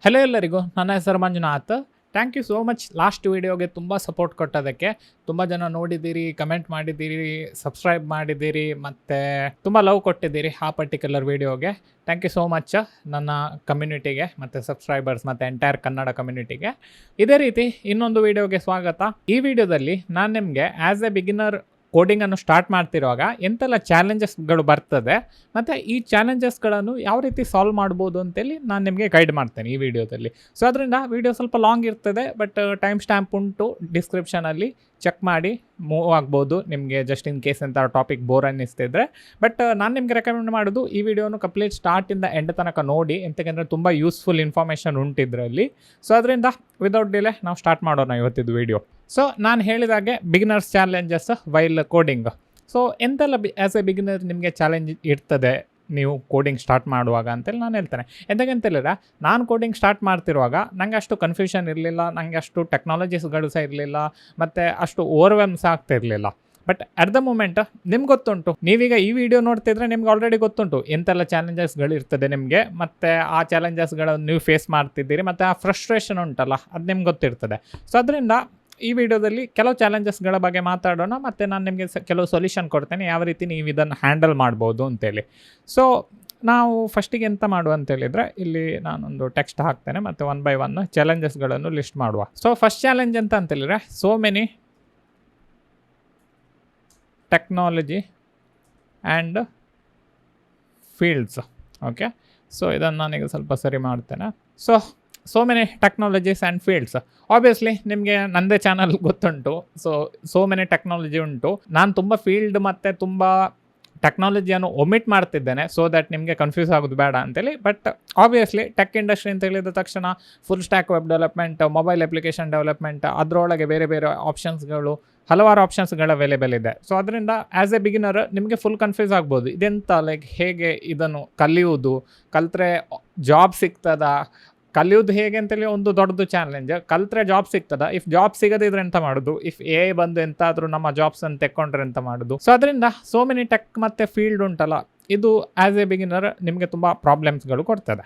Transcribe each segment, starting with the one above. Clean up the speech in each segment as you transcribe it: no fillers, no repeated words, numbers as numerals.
Hello ಎಲ್ಲರಿಗೂ, ನನ್ನ ಹೆಸರು Manjunath. Thank you so much last ವೀಡಿಯೋಗೆ ತುಂಬ ಸಪೋರ್ಟ್ ಕೊಟ್ಟೋದಕ್ಕೆ. ತುಂಬ ಜನ ನೋಡಿದ್ದೀರಿ, ಕಮೆಂಟ್ ಮಾಡಿದ್ದೀರಿ, ಸಬ್ಸ್ಕ್ರೈಬ್ ಮಾಡಿದ್ದೀರಿ ಮತ್ತು ತುಂಬ ಲವ್ ಕೊಟ್ಟಿದ್ದೀರಿ ಆ ಪರ್ಟಿಕ್ಯುಲರ್ ವೀಡಿಯೋಗೆ. ಥ್ಯಾಂಕ್ ಯು ಸೋ ಮಚ್ ನನ್ನ ಕಮ್ಯುನಿಟಿಗೆ ಮತ್ತು ಸಬ್ಸ್ಕ್ರೈಬರ್ಸ್ ಮತ್ತು ಎಂಟೈರ್ ಕನ್ನಡ ಕಮ್ಯುನಿಟಿಗೆ. ಇದೇ ರೀತಿ ಇನ್ನೊಂದು ವೀಡಿಯೋಗೆ ಸ್ವಾಗತ. ಈ ವಿಡಿಯೋದಲ್ಲಿ ನಾನು ನಿಮಗೆ ಆ್ಯಸ್ ಎ ಬಿಗಿನರ್ ಕೋಡಿಂಗನ್ನು ಸ್ಟಾರ್ಟ್ ಮಾಡ್ತಿರುವಾಗ ಎಂತೆಲ್ಲ ಚಾಲೆಂಜಸ್ಗಳು ಬರ್ತದೆ ಮತ್ತು ಈ ಚಾಲೆಂಜಸ್ಗಳನ್ನು ಯಾವ ರೀತಿ ಸಾಲ್ವ್ ಮಾಡ್ಬೋದು ಅಂತೇಳಿ ನಾನು ನಿಮಗೆ ಗೈಡ್ ಮಾಡ್ತೇನೆ ಈ ವಿಡಿಯೋದಲ್ಲಿ. ಸೊ ಅದರಿಂದ ವಿಡಿಯೋ ಸ್ವಲ್ಪ ಲಾಂಗ್ ಇರ್ತದೆ, ಬಟ್ ಟೈಮ್ ಸ್ಟ್ಯಾಂಪ್ ಉಂಟು ಡಿಸ್ಕ್ರಿಪ್ಷನಲ್ಲಿ, ಚೆಕ್ ಮಾಡಿ ಮೂವ್ ಆಗ್ಬೋದು ನಿಮಗೆ, ಜಸ್ಟ್ ಇನ್ ಕೇಸ್ ಅಂತ ಟಾಪಿಕ್ ಬೋರ್ ಅನ್ನಿಸ್ತಿದ್ರೆ. ಬಟ್ ನಾನು ನಿಮಗೆ ರೆಕಮೆಂಡ್ ಮಾಡೋದು ಈ ವಿಡಿಯೋನು ಕಂಪ್ಲೀಟ್ ಸ್ಟಾರ್ಟಿಂದ ಎಂಡ್ ತನಕ ನೋಡಿ, ಎಂತಕ್ಕಂದರೆ ತುಂಬ ಯೂಸ್ಫುಲ್ ಇನ್ಫಾರ್ಮೇಷನ್ ಉಂಟಿದ್ರಲ್ಲಿ. ಸೊ ಅದರಿಂದ ವಿದೌಟ್ ಡಿಲೇ ನಾವು ಸ್ಟಾರ್ಟ್ ಮಾಡೋಣ ಇವತ್ತಿದ್ದು ವಿಡಿಯೋ. ಸೊ ನಾನು ಹೇಳಿದಾಗೆ beginners challenges while coding. So ಎಂತೆಲ್ಲ ಆ್ಯಸ್ ಎ ಬಿಗಿನರ್ ನಿಮಗೆ ಚಾಲೆಂಜ್ ಇರ್ತದೆ ನೀವು ಕೋಡಿಂಗ್ ಸ್ಟಾರ್ಟ್ ಮಾಡುವಾಗ ಅಂತೇಳಿ ನಾನು ಹೇಳ್ತೇನೆ. ಎಂತಕ್ಕಂತೇಳಿದ್ರೆ, ನಾನು ಕೋಡಿಂಗ್ ಸ್ಟಾರ್ಟ್ ಮಾಡ್ತಿರುವಾಗ ನನಗೆ ಅಷ್ಟು ಕನ್ಫ್ಯೂಷನ್ ಇರಲಿಲ್ಲ, ನನಗೆ ಅಷ್ಟು ಟೆಕ್ನಾಲಜೀಸ್ಗಳು ಸಹ ಇರಲಿಲ್ಲ ಮತ್ತು ಅಷ್ಟು ಓವರ್ವೆಲ್ಮ್ ಸಹ ಆಗ್ತಿರಲಿಲ್ಲ. ಬಟ್ ಅಟ್ ದ ಮೂಮೆಂಟ್ ನಿಮ್ಗೆ ಗೊತ್ತುಂಟು, ನೀವೀಗ ಈ ವಿಡಿಯೋ ನೋಡ್ತಿದ್ರೆ ನಿಮ್ಗೆ ಆಲ್ರೆಡಿ ಗೊತ್ತುಂಟು ಎಂತೆಲ್ಲ ಚಾಲೆಂಜಸ್ಗಳು ಇರ್ತದೆ ನಿಮಗೆ, ಮತ್ತು ಆ ಚಾಲೆಂಜಸ್ಗಳನ್ನು ನೀವು ಫೇಸ್ ಮಾಡ್ತಿದ್ದೀರಿ ಮತ್ತು ಆ ಫ್ರಸ್ಟ್ರೇಷನ್ ಉಂಟಲ್ಲ ಅದು ನಿಮ್ಗೆ ಗೊತ್ತಿರ್ತದೆ. ಸೊ ಅದರಿಂದ ಈ ವಿಡಿಯೋದಲ್ಲಿ ಕೆಲವು ಚಾಲೆಂಜಸ್ಗಳ ಬಗ್ಗೆ ಮಾತಾಡೋಣ ಮತ್ತು ನಾನು ನಿಮಗೆ ಕೆಲವು ಸೊಲ್ಯೂಷನ್ ಕೊಡ್ತೇನೆ, ಯಾವ ರೀತಿ ನೀವು ಇದನ್ನು ಹ್ಯಾಂಡಲ್ ಮಾಡ್ಬೋದು ಅಂತೇಳಿ. ಸೊ ನಾವು ಫಸ್ಟಿಗೆ ಎಂತ ಮಾಡುವ ಅಂತೇಳಿದರೆ, ಇಲ್ಲಿ ನಾನೊಂದು ಟೆಕ್ಸ್ಟ್ ಹಾಕ್ತೇನೆ ಮತ್ತು 1 by 1 ಚಾಲೆಂಜಸ್ಗಳನ್ನು ಲಿಸ್ಟ್ ಮಾಡುವ. ಸೊ ಫಸ್ಟ್ ಚಾಲೆಂಜ್ ಅಂತ ಅಂತೇಳಿದರೆ, so many technology and fields. Okay, so ಇದನ್ನು ನಾನೀಗ ಸ್ವಲ್ಪ ಸರಿ ಮಾಡ್ತೇನೆ. So many technologies and fields. Obviously ನಿಮಗೆ ನನ್ನದೇ ಚಾನಲ್ ಗೊತ್ತುಂಟು. ಸೋ ಮೆನಿ ಟೆಕ್ನಾಲಜಿ ಉಂಟು. ನಾನು ತುಂಬ ಫೀಲ್ಡ್ ಮತ್ತು ತುಂಬ ಟೆಕ್ನಾಲಜಿಯನ್ನು ಒಮಿಟ್ ಮಾಡ್ತಿದ್ದೇನೆ, ಸೊ ದ್ಯಾಟ್ ನಿಮಗೆ ಕನ್ಫ್ಯೂಸ್ ಆಗೋದು ಬೇಡ ಅಂತೇಳಿ. ಬಟ್ ಆಬ್ವಿಯಸ್ಲಿ ಟೆಕ್ ಇಂಡಸ್ಟ್ರಿ ಅಂತ ಹೇಳಿದ ತಕ್ಷಣ full stack web development, mobile application development, ಅದರೊಳಗೆ ಬೇರೆ ಬೇರೆ ಆಪ್ಷನ್ಸ್ಗಳು, ಹಲವಾರು ಆಪ್ಷನ್ಸ್ಗಳು ಅವೈಲೇಬಲ್ ಇದೆ. ಸೊ ಅದರಿಂದ ಆ್ಯಸ್ ಎ ಬಿಗಿನರ್ ನಿಮಗೆ ಫುಲ್ ಕನ್ಫ್ಯೂಸ್ ಆಗ್ಬೋದು, ಇದೆಂತ ಹೇಗೆ ಇದನ್ನು ಕಲಿಯುವುದು, ಕಲಿತ್ರೆ ಜಾಬ್ ಸಿಗ್ತದಾ, ಕಲಿಯೋದು ಹೇಗೆ ಅಂತೇಳಿ ಒಂದು ದೊಡ್ಡದು ಚಾಲೆಂಜ್. ಕಲಿತ್ರೆ ಜಾಬ್ ಸಿಗ್ತದ, ಇಫ್ ಜಾಬ್ ಸಿಗದಿದ್ರೆ ಎಂತ ಮಾಡೋದು, ಇಫ್ AI ಬಂದು ಎಂತಾದರೂ ನಮ್ಮ ಜಾಬ್ಸನ್ನು ತೆಕ್ಕೊಂಡ್ರೆ ಎಂತ ಮಾಡೋದು. ಸೊ ಅದರಿಂದ ಸೋ ಮೆನಿ ಟೆಕ್ ಮತ್ತು ಫೀಲ್ಡ್ ಉಂಟಲ್ಲ, ಇದು ಆ್ಯಸ್ ಎ ಬಿಗಿನರ್ ನಿಮಗೆ ತುಂಬ ಪ್ರಾಬ್ಲಮ್ಸ್ಗಳು ಕೊಡ್ತದೆ.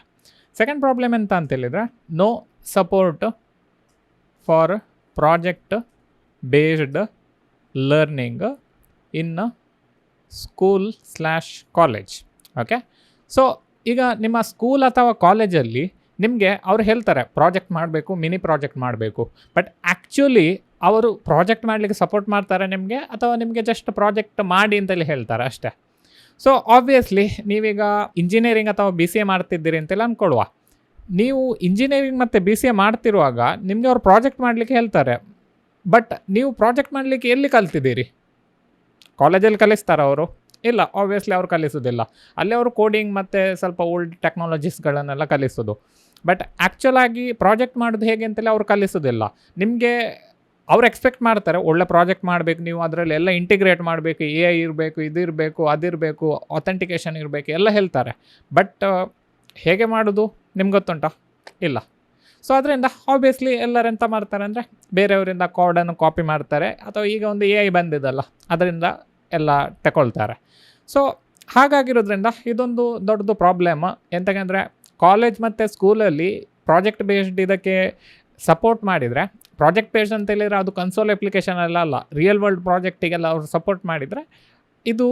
ಸೆಕೆಂಡ್ ಪ್ರಾಬ್ಲಮ್ ಎಂತ ಅಂತೇಳಿದರೆ, no support for project based learning in school college. Okay, so ಈಗ ನಿಮ್ಮ ಸ್ಕೂಲ್ ಅಥವಾ ಕಾಲೇಜಲ್ಲಿ ನಿಮಗೆ ಅವ್ರು ಹೇಳ್ತಾರೆ ಪ್ರಾಜೆಕ್ಟ್ ಮಾಡಬೇಕು, ಮಿನಿ ಪ್ರಾಜೆಕ್ಟ್ ಮಾಡಬೇಕು. ಬಟ್ ಆ್ಯಕ್ಚುಲಿ ಅವರು ಪ್ರಾಜೆಕ್ಟ್ ಮಾಡಲಿಕ್ಕೆ ಸಪೋರ್ಟ್ ಮಾಡ್ತಾರೆ ನಿಮಗೆ, ಅಥವಾ ನಿಮಗೆ ಜಸ್ಟ್ ಪ್ರಾಜೆಕ್ಟ್ ಮಾಡಿ ಅಂತೇಳಿ ಹೇಳ್ತಾರೆ ಅಷ್ಟೇ. ಸೊ ಆಬ್ವಿಯಸ್ಲಿ ನೀವೀಗ ಇಂಜಿನಿಯರಿಂಗ್ ಅಥವಾ BCA ಮಾಡ್ತಿದ್ದೀರಿ ಅಂತೆಲ್ಲ ಅಂದ್ಕೊಳ್ಳುವ. ನೀವು ಇಂಜಿನಿಯರಿಂಗ್ ಮತ್ತು BCA ಮಾಡ್ತಿರುವಾಗ ನಿಮಗೆ ಅವ್ರು ಪ್ರಾಜೆಕ್ಟ್ ಮಾಡಲಿಕ್ಕೆ ಹೇಳ್ತಾರೆ. ಬಟ್ ನೀವು ಪ್ರಾಜೆಕ್ಟ್ ಮಾಡಲಿಕ್ಕೆ ಎಲ್ಲಿ ಕಲ್ತಿದ್ದೀರಿ? ಕಾಲೇಜಲ್ಲಿ ಕಲಿಸ್ತಾರೆ ಅವರು? ಇಲ್ಲ, ಆಬ್ವಿಯಸ್ಲಿ ಅವ್ರು ಕಲಿಸೋದಿಲ್ಲ. ಅಲ್ಲಿ ಅವರು ಕೋಡಿಂಗ್ ಮತ್ತು ಸ್ವಲ್ಪ ಓಲ್ಡ್ ಟೆಕ್ನಾಲಜೀಸ್ಗಳನ್ನೆಲ್ಲ ಕಲಿಸೋದು. ಬಟ್ ಆ್ಯಕ್ಚುಲಾಗಿ ಪ್ರಾಜೆಕ್ಟ್ ಮಾಡೋದು ಹೇಗೆ ಅಂತೇಳಿ ಅವ್ರು ಕಲಿಸೋದಿಲ್ಲ ನಿಮಗೆ. ಅವ್ರು ಎಕ್ಸ್ಪೆಕ್ಟ್ ಮಾಡ್ತಾರೆ ಒಳ್ಳೆ ಪ್ರಾಜೆಕ್ಟ್ ಮಾಡಬೇಕು, ನೀವು ಅದರಲ್ಲಿ ಎಲ್ಲ ಇಂಟಿಗ್ರೇಟ್ ಮಾಡಬೇಕು, AI ಇರಬೇಕು, ಇದಿರಬೇಕು, ಅದಿರಬೇಕು, ಅಥೆಂಟಿಕೇಷನ್ ಇರಬೇಕು, ಎಲ್ಲ ಹೇಳ್ತಾರೆ. ಬಟ್ ಹೇಗೆ ಮಾಡೋದು ನಿಮ್ಗೆ ಗೊತ್ತುಂಟಾ? ಇಲ್ಲ. ಸೊ ಅದರಿಂದ ಆಬ್ವಿಯಸ್ಲಿ ಎಲ್ಲರೂ ಎಂತ ಮಾಡ್ತಾರೆ ಅಂದರೆ, ಬೇರೆಯವರಿಂದ ಕೋಡನ್ನು ಕಾಪಿ ಮಾಡ್ತಾರೆ, ಅಥವಾ ಈಗ ಒಂದು AI ಬಂದಿದ್ದಲ್ಲ ಅದರಿಂದ ಎಲ್ಲ ತಗೊಳ್ತಾರೆ. ಸೊ ಹಾಗಾಗಿರೋದ್ರಿಂದ ಇದೊಂದು ದೊಡ್ಡದು ಪ್ರಾಬ್ಲಮ್. ಎಂತಕ್ಕಂದರೆ ಕಾಲೇಜ್ ಮತ್ತು ಸ್ಕೂಲಲ್ಲಿ ಪ್ರಾಜೆಕ್ಟ್ ಬೇಸ್ಡ್ ಇದಕ್ಕೆ ಸಪೋರ್ಟ್ ಮಾಡಿದರೆ, ಪ್ರಾಜೆಕ್ಟ್ ಬೇಸ್ಡ್ ಅಂತ ಹೇಳಿದರೆ ಅದು ಕನ್ಸೋಲ್ ಅಪ್ಲಿಕೇಶನ್ ಅಲ್ಲ, ರಿಯಲ್ ವರ್ಲ್ಡ್ ಪ್ರಾಜೆಕ್ಟಿಗೆಲ್ಲ ಅವ್ರು ಸಪೋರ್ಟ್ ಮಾಡಿದರೆ ಇದು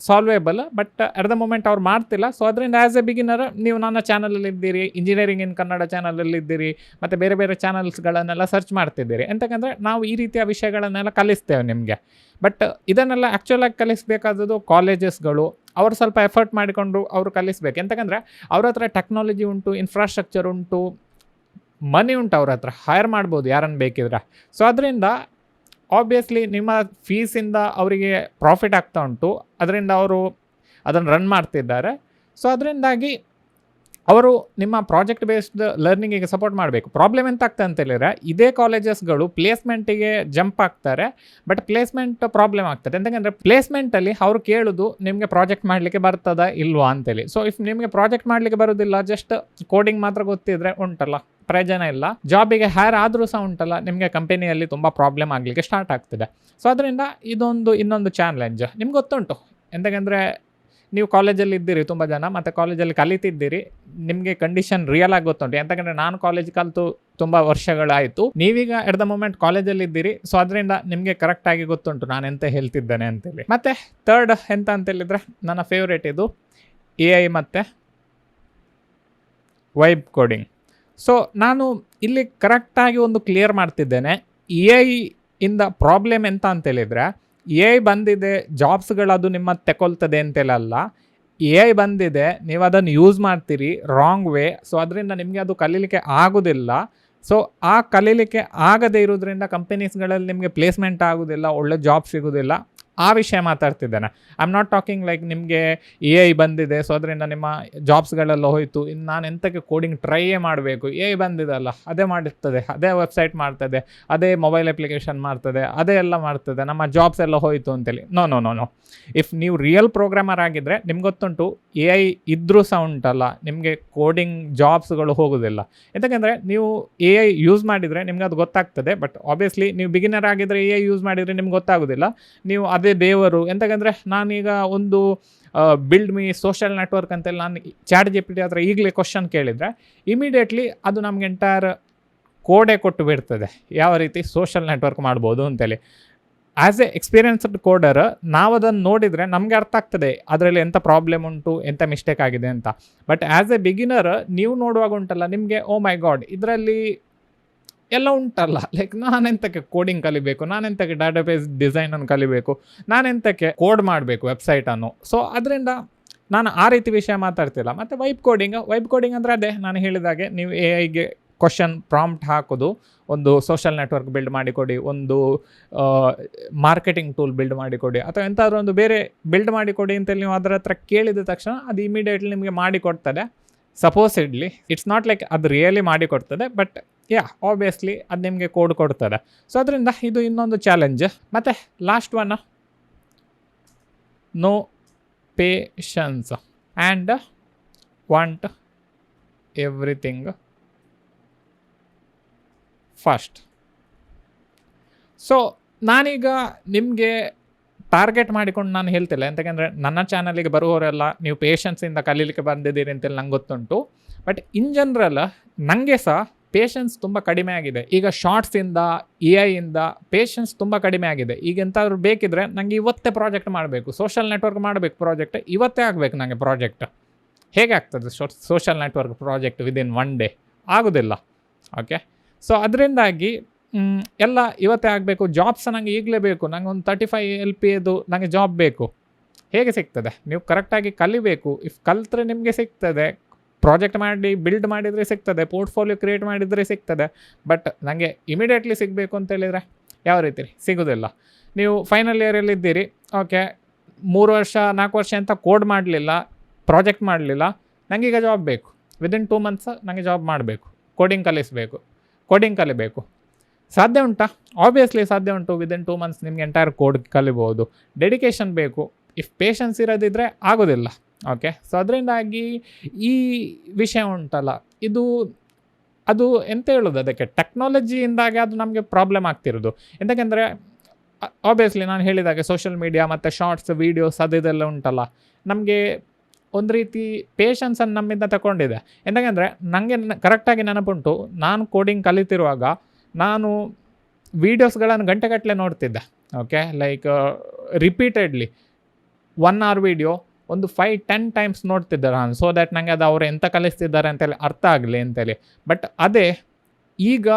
ಸಾಲ್ವೇಬಲ್. ಬಟ್ ಅಟ್ ದ ಮೂಮೆಂಟ್ ಅವ್ರು ಮಾಡ್ತಿಲ್ಲ. ಸೊ ಅದರಿಂದ ಆ್ಯಸ್ ಎ ಬಿಗಿನರ್ ನೀವು ನನ್ನ ಚಾನಲಲ್ಲಿದ್ದೀರಿ, ಇಂಜಿನಿಯರಿಂಗ್ ಇನ್ ಕನ್ನಡ ಚಾನಲಲ್ಲಿದ್ದೀರಿ, ಮತ್ತು ಬೇರೆ ಬೇರೆ ಚಾನಲ್ಸ್ಗಳನ್ನೆಲ್ಲ ಸರ್ಚ್ ಮಾಡ್ತಿದ್ದೀರಿ. ಎಂತಕ್ಕಂದರೆ ನಾವು ಈ ರೀತಿಯ ವಿಷಯಗಳನ್ನೆಲ್ಲ ಕಲಿಸ್ತೇವೆ ನಿಮಗೆ. ಬಟ್ ಇದನ್ನೆಲ್ಲ ಆ್ಯಕ್ಚುಲಾಗಿ ಕಲಿಸಬೇಕಾದದ್ದು ಕಾಲೇಜಸ್ಗಳು. ಅವರು ಸ್ವಲ್ಪ ಎಫರ್ಟ್ ಮಾಡಿಕೊಂಡು ಅವರು ಕಲಿಸ್ಬೇಕು. ಎಂತಕ್ಕಂದರೆ ಅವ್ರ ಹತ್ರ ಟೆಕ್ನಾಲಜಿ ಉಂಟು, ಇನ್ಫ್ರಾಸ್ಟ್ರಕ್ಚರ್ ಉಂಟು, ಮನಿ ಉಂಟು, ಅವ್ರ ಹತ್ರ ಹೈರ್ ಮಾಡ್ಬೋದು ಯಾರನ್ನು ಬೇಕಿದ್ರೆ. ಸೊ ಅದರಿಂದ ಆಬ್ವಿಯಸ್ಲಿ ನಿಮ್ಮ ಫೀಸಿಂದ ಅವರಿಗೆ ಪ್ರಾಫಿಟ್ ಆಗ್ತಾ ಉಂಟು, ಅದರಿಂದ ಅವರು ಅದನ್ನು ರನ್ ಮಾಡ್ತಿದ್ದಾರೆ. ಸೊ ಅದರಿಂದಾಗಿ ಅವರು ನಿಮ್ಮ ಪ್ರಾಜೆಕ್ಟ್ ಬೇಸ್ಡ್ ಲರ್ನಿಂಗಿಗೆ ಸಪೋರ್ಟ್ ಮಾಡಬೇಕು. ಪ್ರಾಬ್ಲಮ್ ಎಂತ ಆಗ್ತದೆ ಅಂತೇಳಿದರೆ, ಇದೇ ಕಾಲೇಜಸ್ಗಳು ಪ್ಲೇಸ್ಮೆಂಟಿಗೆ ಜಂಪ್ ಆಗ್ತಾರೆ, ಬಟ್ ಪ್ಲೇಸ್ಮೆಂಟ್ ಪ್ರಾಬ್ಲಮ್ ಆಗ್ತದೆ. ಎಂತಂದರೆ ಪ್ಲೇಸ್ಮೆಂಟಲ್ಲಿ ಅವರು ಕೇಳೋದು ನಿಮಗೆ ಪ್ರಾಜೆಕ್ಟ್ ಮಾಡಲಿಕ್ಕೆ ಬರ್ತದಾ ಇಲ್ವಾ ಅಂತೇಳಿ. ಸೊ ಇಫ್ ನಿಮಗೆ ಪ್ರಾಜೆಕ್ಟ್ ಮಾಡಲಿಕ್ಕೆ ಬರೋದಿಲ್ಲ, ಜಸ್ಟ್ ಕೋಡಿಂಗ್ ಮಾತ್ರ ಗೊತ್ತಿದ್ರೆ ಉಂಟಲ್ಲ, ಪ್ರಯೋಜನ ಇಲ್ಲ. ಜಾಬಿಗೆ ಹೈರ್ ಆದರೂ ಸಹ ಉಂಟಲ್ಲ, ನಿಮಗೆ ಕಂಪನಿಯಲ್ಲಿ ತುಂಬ ಪ್ರಾಬ್ಲಮ್ ಆಗಲಿಕ್ಕೆ ಸ್ಟಾರ್ಟ್ ಆಗ್ತದೆ. ಸೊ ಅದರಿಂದ ಇದೊಂದು ಇನ್ನೊಂದು ಚಾಲೆಂಜ್ ನಿಮ್ಗೆ ಗೊತ್ತುಂಟು. ಎಂತಕ್ಕಂದರೆ ನೀವು ಕಾಲೇಜಲ್ಲಿ ಇದ್ದೀರಿ ತುಂಬ ಜನ, ಮತ್ತು ಕಾಲೇಜಲ್ಲಿ ಕಲಿತಿದ್ದೀರಿ, ನಿಮಗೆ ಕಂಡೀಷನ್ ರಿಯಲ್ ಆಗಿ ಗೊತ್ತುಂಟು. ಯಾಕಂದರೆ ನಾನು ಕಾಲೇಜ್ ಕಲಿತು ತುಂಬ ವರ್ಷಗಳಾಯಿತು, ನೀವೀಗ ಎಟ್ ದ ಮೂಮೆಂಟ್ ಕಾಲೇಜಲ್ಲಿ ಇದ್ದೀರಿ. ಸೊ ಅದರಿಂದ ನಿಮಗೆ ಕರೆಕ್ಟಾಗಿ ಗೊತ್ತುಂಟು ನಾನು ಎಂತ ಹೇಳ್ತಿದ್ದೇನೆ ಅಂತೇಳಿ. ಮತ್ತು ಥರ್ಡ್ ಎಂತ ಅಂತೇಳಿದರೆ ನನ್ನ ಫೇವ್ರೇಟ್ ಇದು AI ಮತ್ತು ವೈಬ್ ಕೋಡಿಂಗ್. ಸೊ ನಾನು ಇಲ್ಲಿ ಕರೆಕ್ಟಾಗಿ ಒಂದು ಕ್ಲಿಯರ್ ಮಾಡ್ತಿದ್ದೇನೆ. AI ಇಂದ ಪ್ರಾಬ್ಲಮ್ ಎಂತ ಅಂತೇಳಿದರೆ, AI ಬಂದಿದೆ ಜಾಬ್ಸ್ಗಳದು ನಿಮ್ಮ ತೆಕೊಳ್ತದೆ ಅಂತೇಳಲ್ಲ. AI ಬಂದಿದೆ, ನೀವು ಅದನ್ನು ಯೂಸ್ ಮಾಡ್ತೀರಿ ರಾಂಗ್ ವೇ. ಸೊ ಅದರಿಂದ ನಿಮಗೆ ಅದು ಕಲೀಲಿಕ್ಕೆ ಆಗೋದಿಲ್ಲ. ಸೊ ಆ ಕಲೀಲಿಕ್ಕೆ ಆಗದೇ ಇರೋದ್ರಿಂದ ಕಂಪನೀಸ್ಗಳಲ್ಲಿ ನಿಮಗೆ ಪ್ಲೇಸ್ಮೆಂಟ್ ಆಗೋದಿಲ್ಲ, ಒಳ್ಳೆ ಜಾಬ್ ಸಿಗೋದಿಲ್ಲ. ಆ ವಿಷಯ ಮಾತಾಡ್ತಿದ್ದೇನೆ. I am not talking like ನಿಮಗೆ AI ಬಂದಿದೆ ಸೊ ಅದರಿಂದ ನಿಮ್ಮ ಜಾಬ್ಸ್ಗಳೆಲ್ಲ ಹೋಯಿತು, ಇನ್ನು ನಾನು ಎಂತಕ್ಕೆ ಕೋಡಿಂಗ್ ಟ್ರೈಯೇ ಮಾಡಬೇಕು, AI ಬಂದಿದೆಲ್ಲ ಅದೇ ಮಾಡಿರ್ತದೆ, ಅದೇ ವೆಬ್ಸೈಟ್ ಮಾಡ್ತದೆ, ಅದೇ ಮೊಬೈಲ್ ಅಪ್ಲಿಕೇಶನ್ ಮಾಡ್ತದೆ, ಅದೇ ಎಲ್ಲ ಮಾಡ್ತದೆ, ನಮ್ಮ ಜಾಬ್ಸ್ ಎಲ್ಲ ಹೋಯಿತು ಅಂತೇಳಿ. No no no no. If ನೀವು ರಿಯಲ್ ಪ್ರೋಗ್ರಾಮರ್ ಆಗಿದ್ದರೆ ನಿಮ್ಗೆ ಗೊತ್ತುಂಟು AI ಇದ್ರೂ ಸಹ ಉಂಟಲ್ಲ, ನಿಮಗೆ ಕೋಡಿಂಗ್ ಜಾಬ್ಸ್ಗಳು ಹೋಗೋದಿಲ್ಲ. ಯಾಕಂದರೆ ನೀವು AI ಯೂಸ್ ಮಾಡಿದರೆ ನಿಮ್ಗೆ ಅದು ಗೊತ್ತಾಗ್ತದೆ. ಬಟ್ ಆಬ್ವಿಯಸ್ಲಿ ನೀವು ಬಿಗಿನರ್ ಆಗಿದ್ದರೆ AI ಯೂಸ್ ಮಾಡಿದರೆ ನಿಮ್ಗೆ ಗೊತ್ತಾಗೋದಿಲ್ಲ, ನೀವು ಅದೇ ದೇವರು. ಎಂತಕಂದರೆ ನಾನೀಗ ಒಂದು ಬಿಲ್ಡ್ ಮೀ ಸೋಷಲ್ ನೆಟ್ವರ್ಕ್ ಅಂತೇಳಿ ನಾನು ChatGPT ಹತ್ರ ಈಗಲೇ ಕ್ವಶನ್ ಕೇಳಿದರೆ ಇಮಿಡಿಯೇಟ್ಲಿ ಅದು ನಮ್ಗೆ ಎಂಟೈರ್ ಕೋಡೇ ಕೊಟ್ಟು ಬಿಡ್ತದೆ, ಯಾವ ರೀತಿ ಸೋಷಲ್ ನೆಟ್ವರ್ಕ್ ಮಾಡ್ಬೋದು ಅಂತೇಳಿ. ಆ್ಯಸ್ ಎ ಎಕ್ಸ್ಪೀರಿಯನ್ಸ್ಡ್ ಕೋಡರ್ ನಾವು ಅದನ್ನು ನೋಡಿದರೆ ನಮಗೆ ಅರ್ಥ ಆಗ್ತದೆ ಅದರಲ್ಲಿ ಎಂಥ ಪ್ರಾಬ್ಲಮ್ ಉಂಟು, ಎಂಥ ಮಿಸ್ಟೇಕ್ ಆಗಿದೆ ಅಂತ. ಬಟ್ ಆ್ಯಸ್ ಎ ಬಿಗಿನರ್ ನೀವು ನೋಡುವಾಗ ಉಂಟಲ್ಲ, ನಿಮಗೆ ಓ ಮೈ ಗಾಡ್ ಇದರಲ್ಲಿ ಎಲ್ಲ ಉಂಟಲ್ಲ, ಲೈಕ್ ನಾನೆಂತಕ್ಕೆ ಕೋಡಿಂಗ್ ಕಲಿಬೇಕು, ನಾನೆಂತಕ್ಕೆ ಡಾಟಾಬೇಸ್ ಡಿಸೈನನ್ನು ಕಲಿಬೇಕು, ನಾನೆಂತಕ್ಕೆ ಕೋಡ್ ಮಾಡಬೇಕು ವೆಬ್ಸೈಟನ್ನು. ಸೊ ಅದರಿಂದ ನಾನು ಆ ರೀತಿ ವಿಷಯ ಮಾತಾಡ್ತಿಲ್ಲ. ಮತ್ತು ವೈಬ್ ಕೋಡಿಂಗ್ ಅಂದರೆ ಅದೇ ನಾನು ಹೇಳಿದಾಗೆ ನೀವು AIಗೆ ಕ್ವಶನ್ ಪ್ರಾಂಪ್ಟ್ ಹಾಕೋದು, ಒಂದು ಸೋಷಲ್ ನೆಟ್ವರ್ಕ್ ಬಿಲ್ಡ್ ಮಾಡಿಕೊಡಿ, ಒಂದು ಮಾರ್ಕೆಟಿಂಗ್ ಟೂಲ್ ಬಿಲ್ಡ್ ಮಾಡಿಕೊಡಿ, ಅಥವಾ ಎಂಥಾದ್ರೂ ಒಂದು ಬೇರೆ ಬಿಲ್ಡ್ ಮಾಡಿಕೊಡಿ ಅಂತೇಳಿ ನೀವು ಅದರ ಹತ್ರ ಕೇಳಿದ ತಕ್ಷಣ ಅದು ಇಮಿಡಿಯೇಟ್ಲಿ ನಿಮಗೆ ಮಾಡಿಕೊಡ್ತದೆ. ಸಪೋಸಿಡ್ಲಿ ಇಟ್ಸ್ ನಾಟ್ ಲೈಕ್ ಅದು ರಿಯಲಿ ಮಾಡಿಕೊಡ್ತದೆ, ಬಟ್ ಆಬ್ವಿಯಸ್ಲಿ ಅದು ನಿಮಗೆ ಕೋಡ್ ಕೊಡ್ತದೆ. ಸೊ ಅದರಿಂದ ಇದು ಇನ್ನೊಂದು ಚಾಲೆಂಜ್. ಮತ್ತು last one, no patience and want everything first. So ನಾನೀಗ ನಿಮಗೆ ಟಾರ್ಗೆಟ್ ಮಾಡಿಕೊಂಡು ನಾನು ಹೇಳ್ತಿಲ್ಲ, ಎಂತಕಂದರೆ ನನ್ನ ಚಾನಲಿಗೆ ಬರುವವರೆಲ್ಲ ನೀವು ಪೇಷನ್ಸಿಂದ ಕಲೀಲಿಕ್ಕೆ ಬಂದಿದ್ದೀರಿ ಅಂತೇಳಿ ನಂಗೆ ಗೊತ್ತುಂಟು. ಬಟ್ ಇನ್ ಜನರಲ್ ನನಗೆ ಸಹ ಪೇಷನ್ಸ್ ತುಂಬ ಕಡಿಮೆ ಆಗಿದೆ. ಈಗ ಶಾರ್ಟ್ಸಿಂದ AI ಪೇಷನ್ಸ್ ತುಂಬ ಕಡಿಮೆ ಆಗಿದೆ. ಈಗ ಎಂತಾದರೂ ಬೇಕಿದ್ರೆ ನನಗೆ ಇವತ್ತೇ ಪ್ರಾಜೆಕ್ಟ್ ಮಾಡಬೇಕು, ಸೋಷಲ್ ನೆಟ್ವರ್ಕ್ ಮಾಡಬೇಕು, ಪ್ರಾಜೆಕ್ಟ್ ಇವತ್ತೇ ಆಗಬೇಕು ನನಗೆ ಪ್ರಾಜೆಕ್ಟ್. ಹೇಗೆ ಆಗ್ತದೆ social network project within 1 day? ಆಗೋದಿಲ್ಲ. ಓಕೆ, ಸೊ ಅದರಿಂದಾಗಿ ಎಲ್ಲ ಇವತ್ತೇ ಆಗಬೇಕು. ಜಾಬ್ಸ್ ನನಗೆ ಈಗಲೇ ಬೇಕು, ನನಗೆ ಒಂದು 35 LPAದು ನನಗೆ ಜಾಬ್ ಬೇಕು. ಹೇಗೆ ಸಿಗ್ತದೆ? ನೀವು ಕರೆಕ್ಟಾಗಿ ಕಲಿಬೇಕು. ಇಫ್ ಕಲಿತ್ರೆ ನಿಮಗೆ ಸಿಗ್ತದೆ, ಪ್ರಾಜೆಕ್ಟ್ ಮಾಡಿ ಬಿಲ್ಡ್ ಮಾಡಿದರೆ ಸಿಗ್ತದೆ, ಪೋರ್ಟ್ಫೋಲಿಯೋ ಕ್ರಿಯೇಟ್ ಮಾಡಿದರೆ ಸಿಗ್ತದೆ. ಬಟ್ ನನಗೆ ಇಮಿಡಿಯೇಟ್ಲಿ ಸಿಗಬೇಕು ಅಂತ ಹೇಳಿದರೆ ಯಾವ ರೀತಿ ಸಿಗೋದಿಲ್ಲ. ನೀವು ಫೈನಲ್ ಇಯರಲ್ಲಿ ಇದ್ದೀರಿ, ಓಕೆ 3 ವರ್ಷ 4 ವರ್ಷ ಅಂತ ಕೋಡ್ ಮಾಡಲಿಲ್ಲ, ಪ್ರಾಜೆಕ್ಟ್ ಮಾಡಲಿಲ್ಲ, ನನಗೀಗ ಜಾಬ್ ಬೇಕು. ವಿದಿನ್ 2 ಮಂತ್ಸ್ ನನಗೆ ಜಾಬ್ ಮಾಡಬೇಕು, ಕೋಡಿಂಗ್ ಕಲಿಬೇಕು. ಸಾಧ್ಯ ಉಂಟಾ? ಆಬ್ವಿಯಸ್ಲಿ ಸಾಧ್ಯ ಉಂಟು. ವಿದಿನ್ 2 ಮಂತ್ಸ್ ನಿಮಗೆ ಎಂಟೈರ್ ಕೋಡ್ ಕಲಿಬೋದು. ಡೆಡಿಕೇಶನ್ ಬೇಕು. ಇಫ್ ಪೇಷನ್ಸ್ ಇರೋದಿದ್ದರೆ ಆಗೋದಿಲ್ಲ. ಓಕೆ, ಸೊ ಅದರಿಂದಾಗಿ ಈ ವಿಷಯ ಉಂಟಲ್ಲ, ಅದು ಎಂತ ಹೇಳೋದು, ಅದಕ್ಕೆ ಟೆಕ್ನಾಲಜಿಯಿಂದಾಗಿ ಅದು ನಮಗೆ ಪ್ರಾಬ್ಲಮ್ ಆಗ್ತಿರೋದು. ಎಂತಕ್ಕೆಂದರೆ ಆಬ್ವಿಯಸ್ಲಿ ನಾನು ಹೇಳಿದಾಗೆ ಸೋಷಲ್ ಮೀಡಿಯಾ ಮತ್ತು ಶಾರ್ಟ್ಸ್ ವೀಡಿಯೋಸ್ ಅದೆಲ್ಲ ಉಂಟಲ್ಲ, ನಮಗೆ ಒಂದು ರೀತಿ ಪೇಷನ್ಸನ್ನು ನಮ್ಮಿಂದ ತಗೊಂಡಿದೆ. ಎಂತಂದರೆ ನನಗೆ ಕರೆಕ್ಟಾಗಿ ನೆನಪುಂಟು, ನಾನು ಕೋಡಿಂಗ್ ಕಲಿತಿರುವಾಗ ನಾನು ವೀಡಿಯೋಸ್ಗಳನ್ನು ಗಂಟೆಗಟ್ಟಲೆ ನೋಡ್ತಿದ್ದೆ. Okay, like repeatedly 1 hour video ಒಂದು 5-10 ಟೈಮ್ಸ್ ನೋಡ್ತಿದ್ದೆ ನಾನು, ಸೊ ದ್ಯಾಟ್ ನನಗೆ ಅದು ಅವರು ಎಂತ ಕಲಿಸ್ತಿದ್ದಾರೆ ಅಂತೇಳಿ ಅರ್ಥ ಆಗಲಿ ಅಂತೇಳಿ. ಬಟ್ ಅದೇ ಈಗ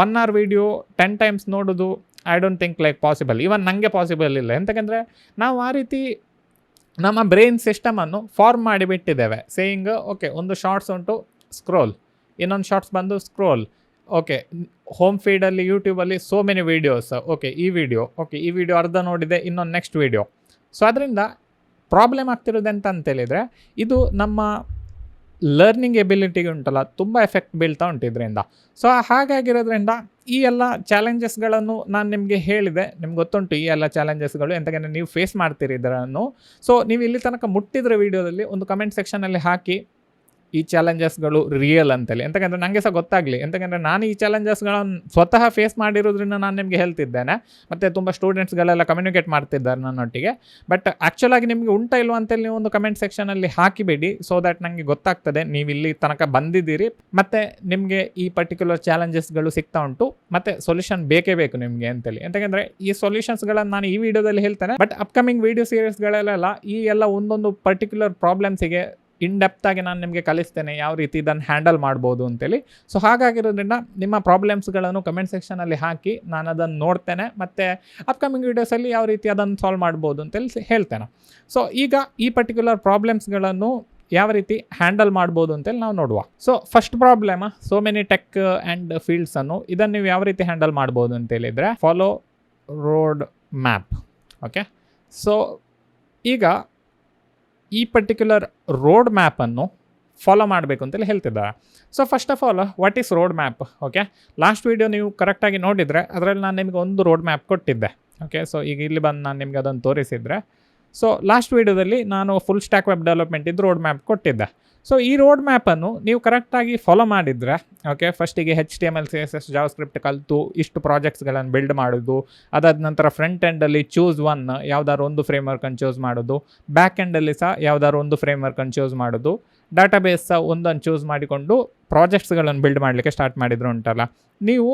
1 hour ವೀಡಿಯೋ 10 ಟೈಮ್ಸ್ ನೋಡೋದು I don't think like possible. Even ನನಗೆ ಪಾಸಿಬಲ್ ಇಲ್ಲ. ಎಂತಕಂದರೆ ನಾವು ಆ ರೀತಿ ನಮ್ಮ ಬ್ರೈನ್ ಸಿಸ್ಟಮನ್ನು ಫಾರ್ಮ್ ಮಾಡಿಬಿಟ್ಟಿದ್ದೇವೆ. ಸೇಯಿಂಗ್ ಓಕೆ, ಒಂದು ಶಾರ್ಟ್ಸ್ ಉಂಟು, ಸ್ಕ್ರೋಲ್, ಇನ್ನೊಂದು ಶಾರ್ಟ್ಸ್ ಬಂದು ಸ್ಕ್ರೋಲ್, ಓಕೆ ಹೋಮ್ ಫೀಡಲ್ಲಿ ಯೂಟ್ಯೂಬಲ್ಲಿ ಸೋ ಮೆನಿ ವೀಡಿಯೋಸ್, ಓಕೆ ಈ ವಿಡಿಯೋ ಅರ್ಧ ನೋಡಿದೆ, ಇನ್ನೊಂದು ನೆಕ್ಸ್ಟ್ ವೀಡಿಯೋ. ಸೊ ಅದರಿಂದ ಪ್ರಾಬ್ಲಮ್ ಆಗ್ತಿರೋದು ಅಂತೇಳಿದರೆ ಇದು ನಮ್ಮ ಲರ್ನಿಂಗ್ ಎಬಿಲಿಟಿಗೆ ಉಂಟಲ್ಲ ತುಂಬ ಎಫೆಕ್ಟ್ ಬೀಳ್ತಾ ಉಂಟು ಇದರಿಂದ. ಸೊ ಹಾಗಾಗಿರೋದ್ರಿಂದ ಈ ಎಲ್ಲ ಚಾಲೆಂಜಸ್ಗಳನ್ನು ನಾನು ನಿಮಗೆ ಹೇಳಿದೆ, ನಿಮ್ಗೆ ಗೊತ್ತುಂಟು ಈ ಎಲ್ಲ ಚಾಲೆಂಜಸ್ಗಳು ಎಂತಕಂದರೆ ನೀವು ಫೇಸ್ ಮಾಡ್ತೀರಿ ಇದನ್ನು. ಸೊ ನೀವು ಇಲ್ಲಿ ತನಕ ಮುಟ್ಟಿದ್ರೆ ವೀಡಿಯೋದಲ್ಲಿ ಒಂದು ಕಮೆಂಟ್ ಸೆಕ್ಷನಲ್ಲಿ ಹಾಕಿ ಈ ಚಾಲೆಂಜಸ್ಗಳು ರಿಯಲ್ ಅಂತೇಳಿ. ಎಂತಕಂದರೆ ನನಗೆ ಸಹ ಗೊತ್ತಾಗಲಿ, ಎಂತಕಂದರೆ ನಾನು ಈ ಚಾಲೆಂಜಸ್ಗಳನ್ನು ಸ್ವತಃ ಫೇಸ್ ಮಾಡಿರೋದ್ರಿಂದ ನಾನು ನಿಮಗೆ ಹೇಳ್ತಿದ್ದೇನೆ, ಮತ್ತು ತುಂಬ ಸ್ಟೂಡೆಂಟ್ಸ್ಗಳೆಲ್ಲ ಕಮ್ಯುನಿಕೇಟ್ ಮಾಡ್ತಿದ್ದಾರೆ ನನ್ನೊಟ್ಟಿಗೆ. ಬಟ್ ಆ್ಯಕ್ಚುಲಾಗಿ ನಿಮಗೆ ಉಂಟಾ ಇಲ್ವಾ ಅಂತೇಳಿ ನೀವು ಒಂದು ಕಮೆಂಟ್ ಸೆಕ್ಷನಲ್ಲಿ ಹಾಕಿಬಿಡಿ, ಸೊ ದ್ಯಾಟ್ ನನಗೆ ಗೊತ್ತಾಗ್ತದೆ ನೀವು ಇಲ್ಲಿ ತನಕ ಬಂದಿದ್ದೀರಿ ಮತ್ತು ನಿಮಗೆ ಈ ಪರ್ಟಿಕ್ಯುಲರ್ ಚಾಲೆಂಜಸ್ಗಳು ಸಿಗ್ತಾ ಉಂಟು ಮತ್ತು ಸೊಲ್ಯೂಷನ್ ಬೇಕೇ ಬೇಕು ನಿಮಗೆ ಅಂತೇಳಿ. ಎಂತಕಂದರೆ ಈ ಸೊಲ್ಯೂಷನ್ಸ್ಗಳನ್ನು ನಾನು ಈ ವಿಡಿಯೋದಲ್ಲಿ ಹೇಳ್ತೇನೆ, ಬಟ್ ಅಪ್ಕಮಿಂಗ್ ವಿಡಿಯೋ ಸೀರೀಸ್ಗಳೆಲ್ಲ ಈ ಎಲ್ಲ ಒಂದೊಂದು ಪರ್ಟಿಕ್ಯುಲರ್ ಪ್ರಾಬ್ಲಮ್ಸಿಗೆ ಇನ್ ಡೆಪ್ತ್ ಆಗಿ ನಾನು ನಿಮಗೆ ಕಲಿಸ್ತೇನೆ ಯಾವ ರೀತಿ ಇದನ್ನು ಹ್ಯಾಂಡಲ್ ಮಾಡ್ಬೋದು ಅಂತೇಳಿ. ಸೊ ಹಾಗಾಗಿರೋದ್ರಿಂದ ನಿಮ್ಮ ಪ್ರಾಬ್ಲಮ್ಸ್ಗಳನ್ನು ಕಮೆಂಟ್ ಸೆಕ್ಷನಲ್ಲಿ ಹಾಕಿ ನಾನು ಅದನ್ನು ನೋಡ್ತೇನೆ ಮತ್ತು ಅಪ್ಕಮಿಂಗ್ ವೀಡಿಯೋಸಲ್ಲಿ ಯಾವ ರೀತಿ ಅದನ್ನು ಸಾಲ್ವ್ ಮಾಡ್ಬೋದು ಅಂತೇಳಿ ಹೇಳ್ತೇನೆ. ಸೊ ಈಗ ಈ ಪರ್ಟಿಕ್ಯುಲರ್ ಪ್ರಾಬ್ಲಮ್ಸ್ಗಳನ್ನು ಯಾವ ರೀತಿ ಹ್ಯಾಂಡಲ್ ಮಾಡ್ಬೋದು ಅಂತೇಳಿ ನಾವು ನೋಡುವ. So first problem, so many tech and ಫೀಲ್ಡ್ಸನ್ನು ಇದನ್ನು ನೀವು ಯಾವ ರೀತಿ ಹ್ಯಾಂಡಲ್ ಮಾಡ್ಬೋದು ಅಂತೇಳಿದರೆ follow road map. Okay, so ಈಗ ಈ ಪರ್ಟಿಕ್ಯುಲರ್ ರೋಡ್ ಮ್ಯಾಪನ್ನು ಫಾಲೋ ಮಾಡಬೇಕು ಅಂತೇಳಿ ಹೇಳ್ತಿದ್ದಾರೆ. So first of all what is road map? Okay, last video ನೀವು ಕರೆಕ್ಟಾಗಿ ನೋಡಿದರೆ ಅದರಲ್ಲಿ ನಾನು ನಿಮಗೆ ಒಂದು ರೋಡ್ ಮ್ಯಾಪ್ ಕೊಟ್ಟಿದ್ದೆ. ಓಕೆ, ಸೊ ಈಗ ಇಲ್ಲಿ ಬಂದು ನಾನು ನಿಮಗೆ ಅದನ್ನು ತೋರಿಸಿದರೆ, ಸೊ ಲಾಸ್ಟ್ ವೀಡಿಯೋದಲ್ಲಿ ನಾನು ಫುಲ್ ಸ್ಟ್ಯಾಕ್ ವೆಬ್ ಡೆವಲಪ್ಮೆಂಟ್ ಇದು ರೋಡ್ ಮ್ಯಾಪ್ ಕೊಟ್ಟಿದ್ದೆ. ಸೊ ಈ ರೋಡ್ ಮ್ಯಾಪನ್ನು ನೀವು ಕರೆಕ್ಟಾಗಿ ಫಾಲೋ ಮಾಡಿದರೆ, ಓಕೆ, ಫಸ್ಟಿಗೆ HTML CSS ಜಾವಾಸ್ಕ್ರಿಪ್ಟ್ ಕಲಿತು ಇಷ್ಟು ಪ್ರಾಜೆಕ್ಟ್ಸ್ಗಳನ್ನು ಬಿಲ್ಡ್ ಮಾಡೋದು, ಅದಾದ ನಂತರ ಫ್ರಂಟ್ ಎಂಡಲ್ಲಿ ಚೂಸ್ ಒನ್ ಯಾವುದಾದ್ರು ಒಂದು ಫ್ರೇಮ್ವರ್ಕನ್ನು ಚೂಸ್ ಮಾಡೋದು, ಬ್ಯಾಕ್ ಎಂಡಲ್ಲಿ ಸಹ ಯಾವುದಾದ್ರು ಒಂದು ಫ್ರೇಮ್ವರ್ಕನ್ನು ಚೂಸ್ ಮಾಡೋದು, ಡಾಟಾಬೇಸ್ ಸಹ ಒಂದನ್ನು ಚೂಸ್ ಮಾಡಿಕೊಂಡು ಪ್ರಾಜೆಕ್ಟ್ಸ್ಗಳನ್ನು ಬಿಲ್ಡ್ ಮಾಡಲಿಕ್ಕೆ ಸ್ಟಾರ್ಟ್ ಮಾಡಿದ್ರು ಉಂಟಲ್ಲ, ನೀವು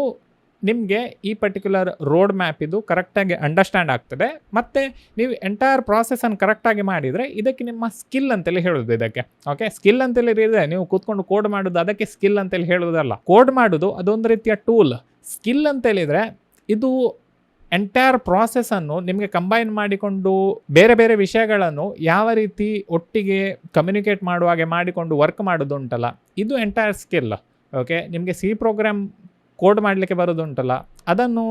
ನಿಮಗೆ ಈ ಪರ್ಟಿಕ್ಯುಲರ್ ರೋಡ್ ಮ್ಯಾಪ್ ಇದು ಕರೆಕ್ಟಾಗಿ ಅಂಡರ್ಸ್ಟ್ಯಾಂಡ್ ಆಗ್ತದೆ. ಮತ್ತು ನೀವು ಎಂಟೈರ್ ಪ್ರಾಸೆಸನ್ನು ಕರೆಕ್ಟಾಗಿ ಮಾಡಿದರೆ ಇದಕ್ಕೆ ನಿಮ್ಮ ಸ್ಕಿಲ್ ಅಂತೇಳಿ ಹೇಳೋದು ಇದಕ್ಕೆ. ಓಕೆ, ಸ್ಕಿಲ್ ಅಂತೇಳಿ ಇದೆ, ನೀವು ಕೂತ್ಕೊಂಡು ಕೋಡ್ ಮಾಡೋದು ಅದಕ್ಕೆ ಸ್ಕಿಲ್ ಅಂತೇಳಿ ಹೇಳೋದಲ್ಲ. ಕೋಡ್ ಮಾಡೋದು ಅದೊಂದು ರೀತಿಯ ಟೂಲ್. ಸ್ಕಿಲ್ ಅಂತೇಳಿದರೆ ಇದು ಎಂಟೈರ್ ಪ್ರಾಸೆಸನ್ನು ನಿಮಗೆ ಕಂಬೈನ್ ಮಾಡಿಕೊಂಡು ಬೇರೆ ಬೇರೆ ವಿಷಯಗಳನ್ನು ಯಾವ ರೀತಿ ಒಟ್ಟಿಗೆ ಕಮ್ಯುನಿಕೇಟ್ ಮಾಡುವಾಗೆ ಮಾಡಿಕೊಂಡು ವರ್ಕ್ ಮಾಡೋದು ಉಂಟಲ್ಲ, ಇದು ಎಂಟೈರ್ ಸ್ಕಿಲ್. ಓಕೆ, ನಿಮಗೆ ಸಿ ಪ್ರೋಗ್ರಾಮ್ ಕೋಡ್ ಮಾಡಲಿಕ್ಕೆ ಬರೋದುಂಟಲ್ಲ ಅದನ್ನು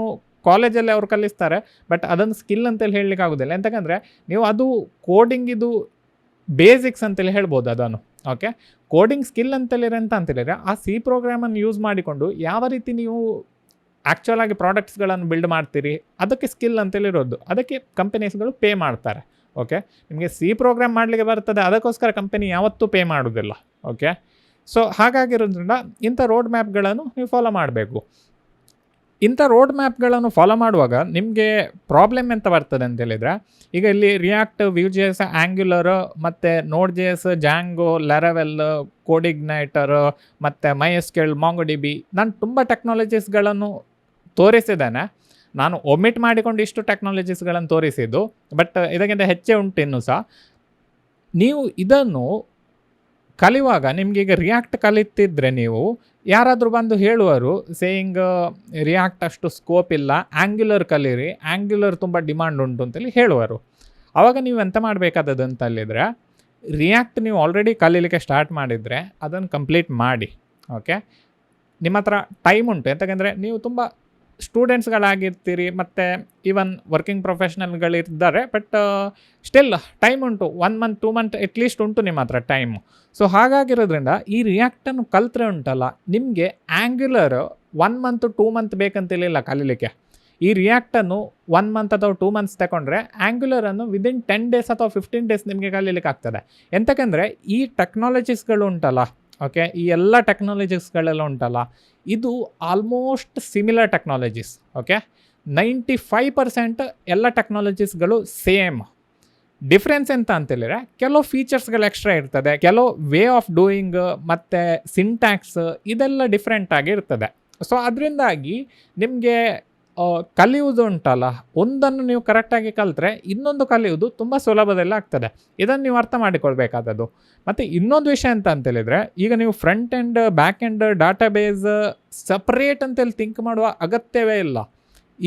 ಕಾಲೇಜಲ್ಲಿ ಅವ್ರು ಕಲಿಸ್ತಾರೆ, ಬಟ್ ಅದನ್ನು ಸ್ಕಿಲ್ ಅಂತೇಳಿ ಹೇಳಲಿಕ್ಕೆ ಆಗೋದಿಲ್ಲ. ಎಂತಕಂದರೆ ನೀವು ಅದು ಕೋಡಿಂಗ್ ಇದು ಬೇಸಿಕ್ಸ್ ಅಂತೇಳಿ ಹೇಳ್ಬೋದು ಅದನ್ನು. ಓಕೆ, ಕೋಡಿಂಗ್ ಸ್ಕಿಲ್ ಅಂತೇಳಿದ್ರೆ ಅಂತ ಅಂತೇಳಿದರೆ ಆ ಸಿ ಪ್ರೋಗ್ರಾಮನ್ನು ಯೂಸ್ ಮಾಡಿಕೊಂಡು ಯಾವ ರೀತಿ ನೀವು ಆ್ಯಕ್ಚುಲಾಗಿ ಪ್ರಾಡಕ್ಟ್ಸ್ಗಳನ್ನು ಬಿಲ್ಡ್ ಮಾಡ್ತೀರಿ ಅದಕ್ಕೆ ಸ್ಕಿಲ್ ಅಂತೇಳಿರೋದು. ಅದಕ್ಕೆ ಕಂಪನೀಸ್ಗಳು ಪೇ ಮಾಡ್ತಾರೆ. ಓಕೆ, ನಿಮಗೆ ಸಿ ಪ್ರೋಗ್ರಾಮ್ ಮಾಡಲಿಕ್ಕೆ ಬರ್ತದೆ ಅದಕ್ಕೋಸ್ಕರ ಕಂಪನಿ ಯಾವತ್ತೂ ಪೇ ಮಾಡೋದಿಲ್ಲ. ಓಕೆ, ಸೊ ಹಾಗಾಗಿರೋದ್ರಿಂದ ಇಂಥ ರೋಡ್ ಮ್ಯಾಪ್ಗಳನ್ನು ನೀವು ಫಾಲೋ ಮಾಡಬೇಕು. ಇಂಥ ರೋಡ್ ಮ್ಯಾಪ್ಗಳನ್ನು ಫಾಲೋ ಮಾಡುವಾಗ ನಿಮಗೆ ಪ್ರಾಬ್ಲಮ್ ಎಂತ ಬರ್ತದೆ ಅಂತೇಳಿದರೆ, ಈಗ ಇಲ್ಲಿ ರಿಯಾಕ್ಟ್, Vue.js, ಆ್ಯಂಗ್ಯುಲರ್ ಮತ್ತು Node.js, Django, Laravel, ಕೋಡಿಗ್ನೈಟರ್ ಮತ್ತು MySQL, MongoDB ನಾನು ತುಂಬ ಟೆಕ್ನಾಲಜೀಸ್ಗಳನ್ನು ತೋರಿಸಿದ್ದೇನೆ. ನಾನು ಒಮಿಟ್ ಮಾಡಿಕೊಂಡು ಇಷ್ಟು ಟೆಕ್ನಾಲಜೀಸ್ಗಳನ್ನು ತೋರಿಸಿದ್ದು, ಬಟ್ ಇದಕ್ಕಿಂತ ಹೆಚ್ಚೇ ಉಂಟು ಇನ್ನೂ ಸಹ. ನೀವು ಇದನ್ನು ಕಲಿಯುವಾಗ ನಿಮಗೆ ಈಗ ರಿಯಾಕ್ಟ್ ಕಲಿತಿದ್ರೆ ನೀವು ಯಾರಾದರೂ ಬಂದು ಹೇಳುವರು ಸೇಯಿಂಗ್ ರಿಯಾಕ್ಟ್ ಅಷ್ಟು ಸ್ಕೋಪ್ ಇಲ್ಲ, ಆ್ಯಂಗ್ಯುಲರ್ ಕಲೀರಿ, ಆ್ಯಂಗ್ಯುಲರ್ ತುಂಬ ಡಿಮಾಂಡ್ ಉಂಟು ಅಂತೇಳಿ ಹೇಳುವರು. ಆವಾಗ ನೀವು ಎಂತ ಮಾಡಬೇಕಾದದ್ದು ಅಂತಲ್ಲಿದ್ರೆ, ರಿಯಾಕ್ಟ್ ನೀವು ಆಲ್ರೆಡಿ ಕಲೀಲಿಕ್ಕೆ ಸ್ಟಾರ್ಟ್ ಮಾಡಿದರೆ ಅದನ್ನು ಕಂಪ್ಲೀಟ್ ಮಾಡಿ. ಓಕೆ, ನಿಮ್ಮ ಹತ್ರ ಟೈಮ್ ಉಂಟು, ಎಂತಕಂದರೆ ನೀವು ತುಂಬ ಸ್ಟೂಡೆಂಟ್ಸ್ಗಳಾಗಿರ್ತೀರಿ ಮತ್ತು ಈವನ್ ವರ್ಕಿಂಗ್ ಪ್ರೊಫೆಷ್ನಲ್ಗಳಿದ್ದಾರೆ, ಬಟ್ ಸ್ಟಿಲ್ ಟೈಮ್ ಉಂಟು. 1 ಮಂತ್ 2 ಮಂತ್ ಅಟ್ಲೀಸ್ಟ್ ಉಂಟು ನಿಮ್ಮ ಹತ್ರ ಟೈಮು. ಸೊ ಹಾಗಾಗಿರೋದ್ರಿಂದ ಈ ರಿಯಾಕ್ಟನ್ನು ಕಲ್ತ್ರೆ ಉಂಟಲ್ಲ, ನಿಮಗೆ ಆ್ಯಂಗ್ಯುಲರ್ 1 ಮಂತ್ 2 ಮಂತ್ ಬೇಕಂತೇಳಿಲ್ಲ ಕಲೀಲಿಕ್ಕೆ. ಈ ರಿಯಾಕ್ಟನ್ನು 1 ಮಂತ್ ಅಥವಾ 2 ಮಂತ್ಸ್ ತಗೊಂಡ್ರೆ ಆ್ಯಂಗ್ಯುಲರನ್ನು ವಿದಿನ್ 10 ಡೇಸ್ ಅಥವಾ 15 ಡೇಸ್ ನಿಮಗೆ ಕಲೀಲಿಕ್ಕೆ ಆಗ್ತದೆ. ಎಂತಕಂದರೆ ಈ ಟೆಕ್ನಾಲಜೀಸ್ಗಳು ಉಂಟಲ್ಲ, ಓಕೆ, ಈ ಎಲ್ಲ ಟೆಕ್ನಾಲಜೀಸ್ಗಳೆಲ್ಲ ಉಂಟಲ್ಲ, ಇದು ಆಲ್ಮೋಸ್ಟ್ ಸಿಮಿಲರ್ ಟೆಕ್ನಾಲಜೀಸ್. ಓಕೆ, 95% ಎಲ್ಲ ಟೆಕ್ನಾಲಜೀಸ್ಗಳು ಸೇಮ್. ಡಿಫ್ರೆನ್ಸ್ ಎಂತ ಅಂತೇಳಿದರೆ ಕೆಲವು ಫೀಚರ್ಸ್ಗಳು ಎಕ್ಸ್ಟ್ರಾ ಇರ್ತದೆ, ಕೆಲವು ವೇ ಆಫ್ ಡೂಯಿಂಗ್ ಮತ್ತು ಸಿಂಟ್ಯಾಕ್ಸ್ ಇದೆಲ್ಲ ಡಿಫ್ರೆಂಟ್ ಆಗಿ ಇರ್ತದೆ. ಸೊ ಅದರಿಂದಾಗಿ ನಿಮಗೆ ಕಲಿಯುವುದು ಉಂಟಲ್ಲ, ಒಂದನ್ನು ನೀವು ಕರೆಕ್ಟಾಗಿ ಕಲಿತ್ರೆ ಇನ್ನೊಂದು ಕಲಿಯುವುದು ತುಂಬ ಸುಲಭದಲ್ಲಿ ಆಗ್ತದೆ. ಇದನ್ನು ನೀವು ಅರ್ಥ ಮಾಡಿಕೊಳ್ಬೇಕಾದದ್ದು. ಮತ್ತು ಇನ್ನೊಂದು ವಿಷಯ ಅಂತ ಅಂತೇಳಿದರೆ, ಈಗ ನೀವು front end, back end, database separate ಅಂತೇಳಿ ಥಿಂಕ್ ಮಾಡುವ ಅಗತ್ಯವೇ ಇಲ್ಲ.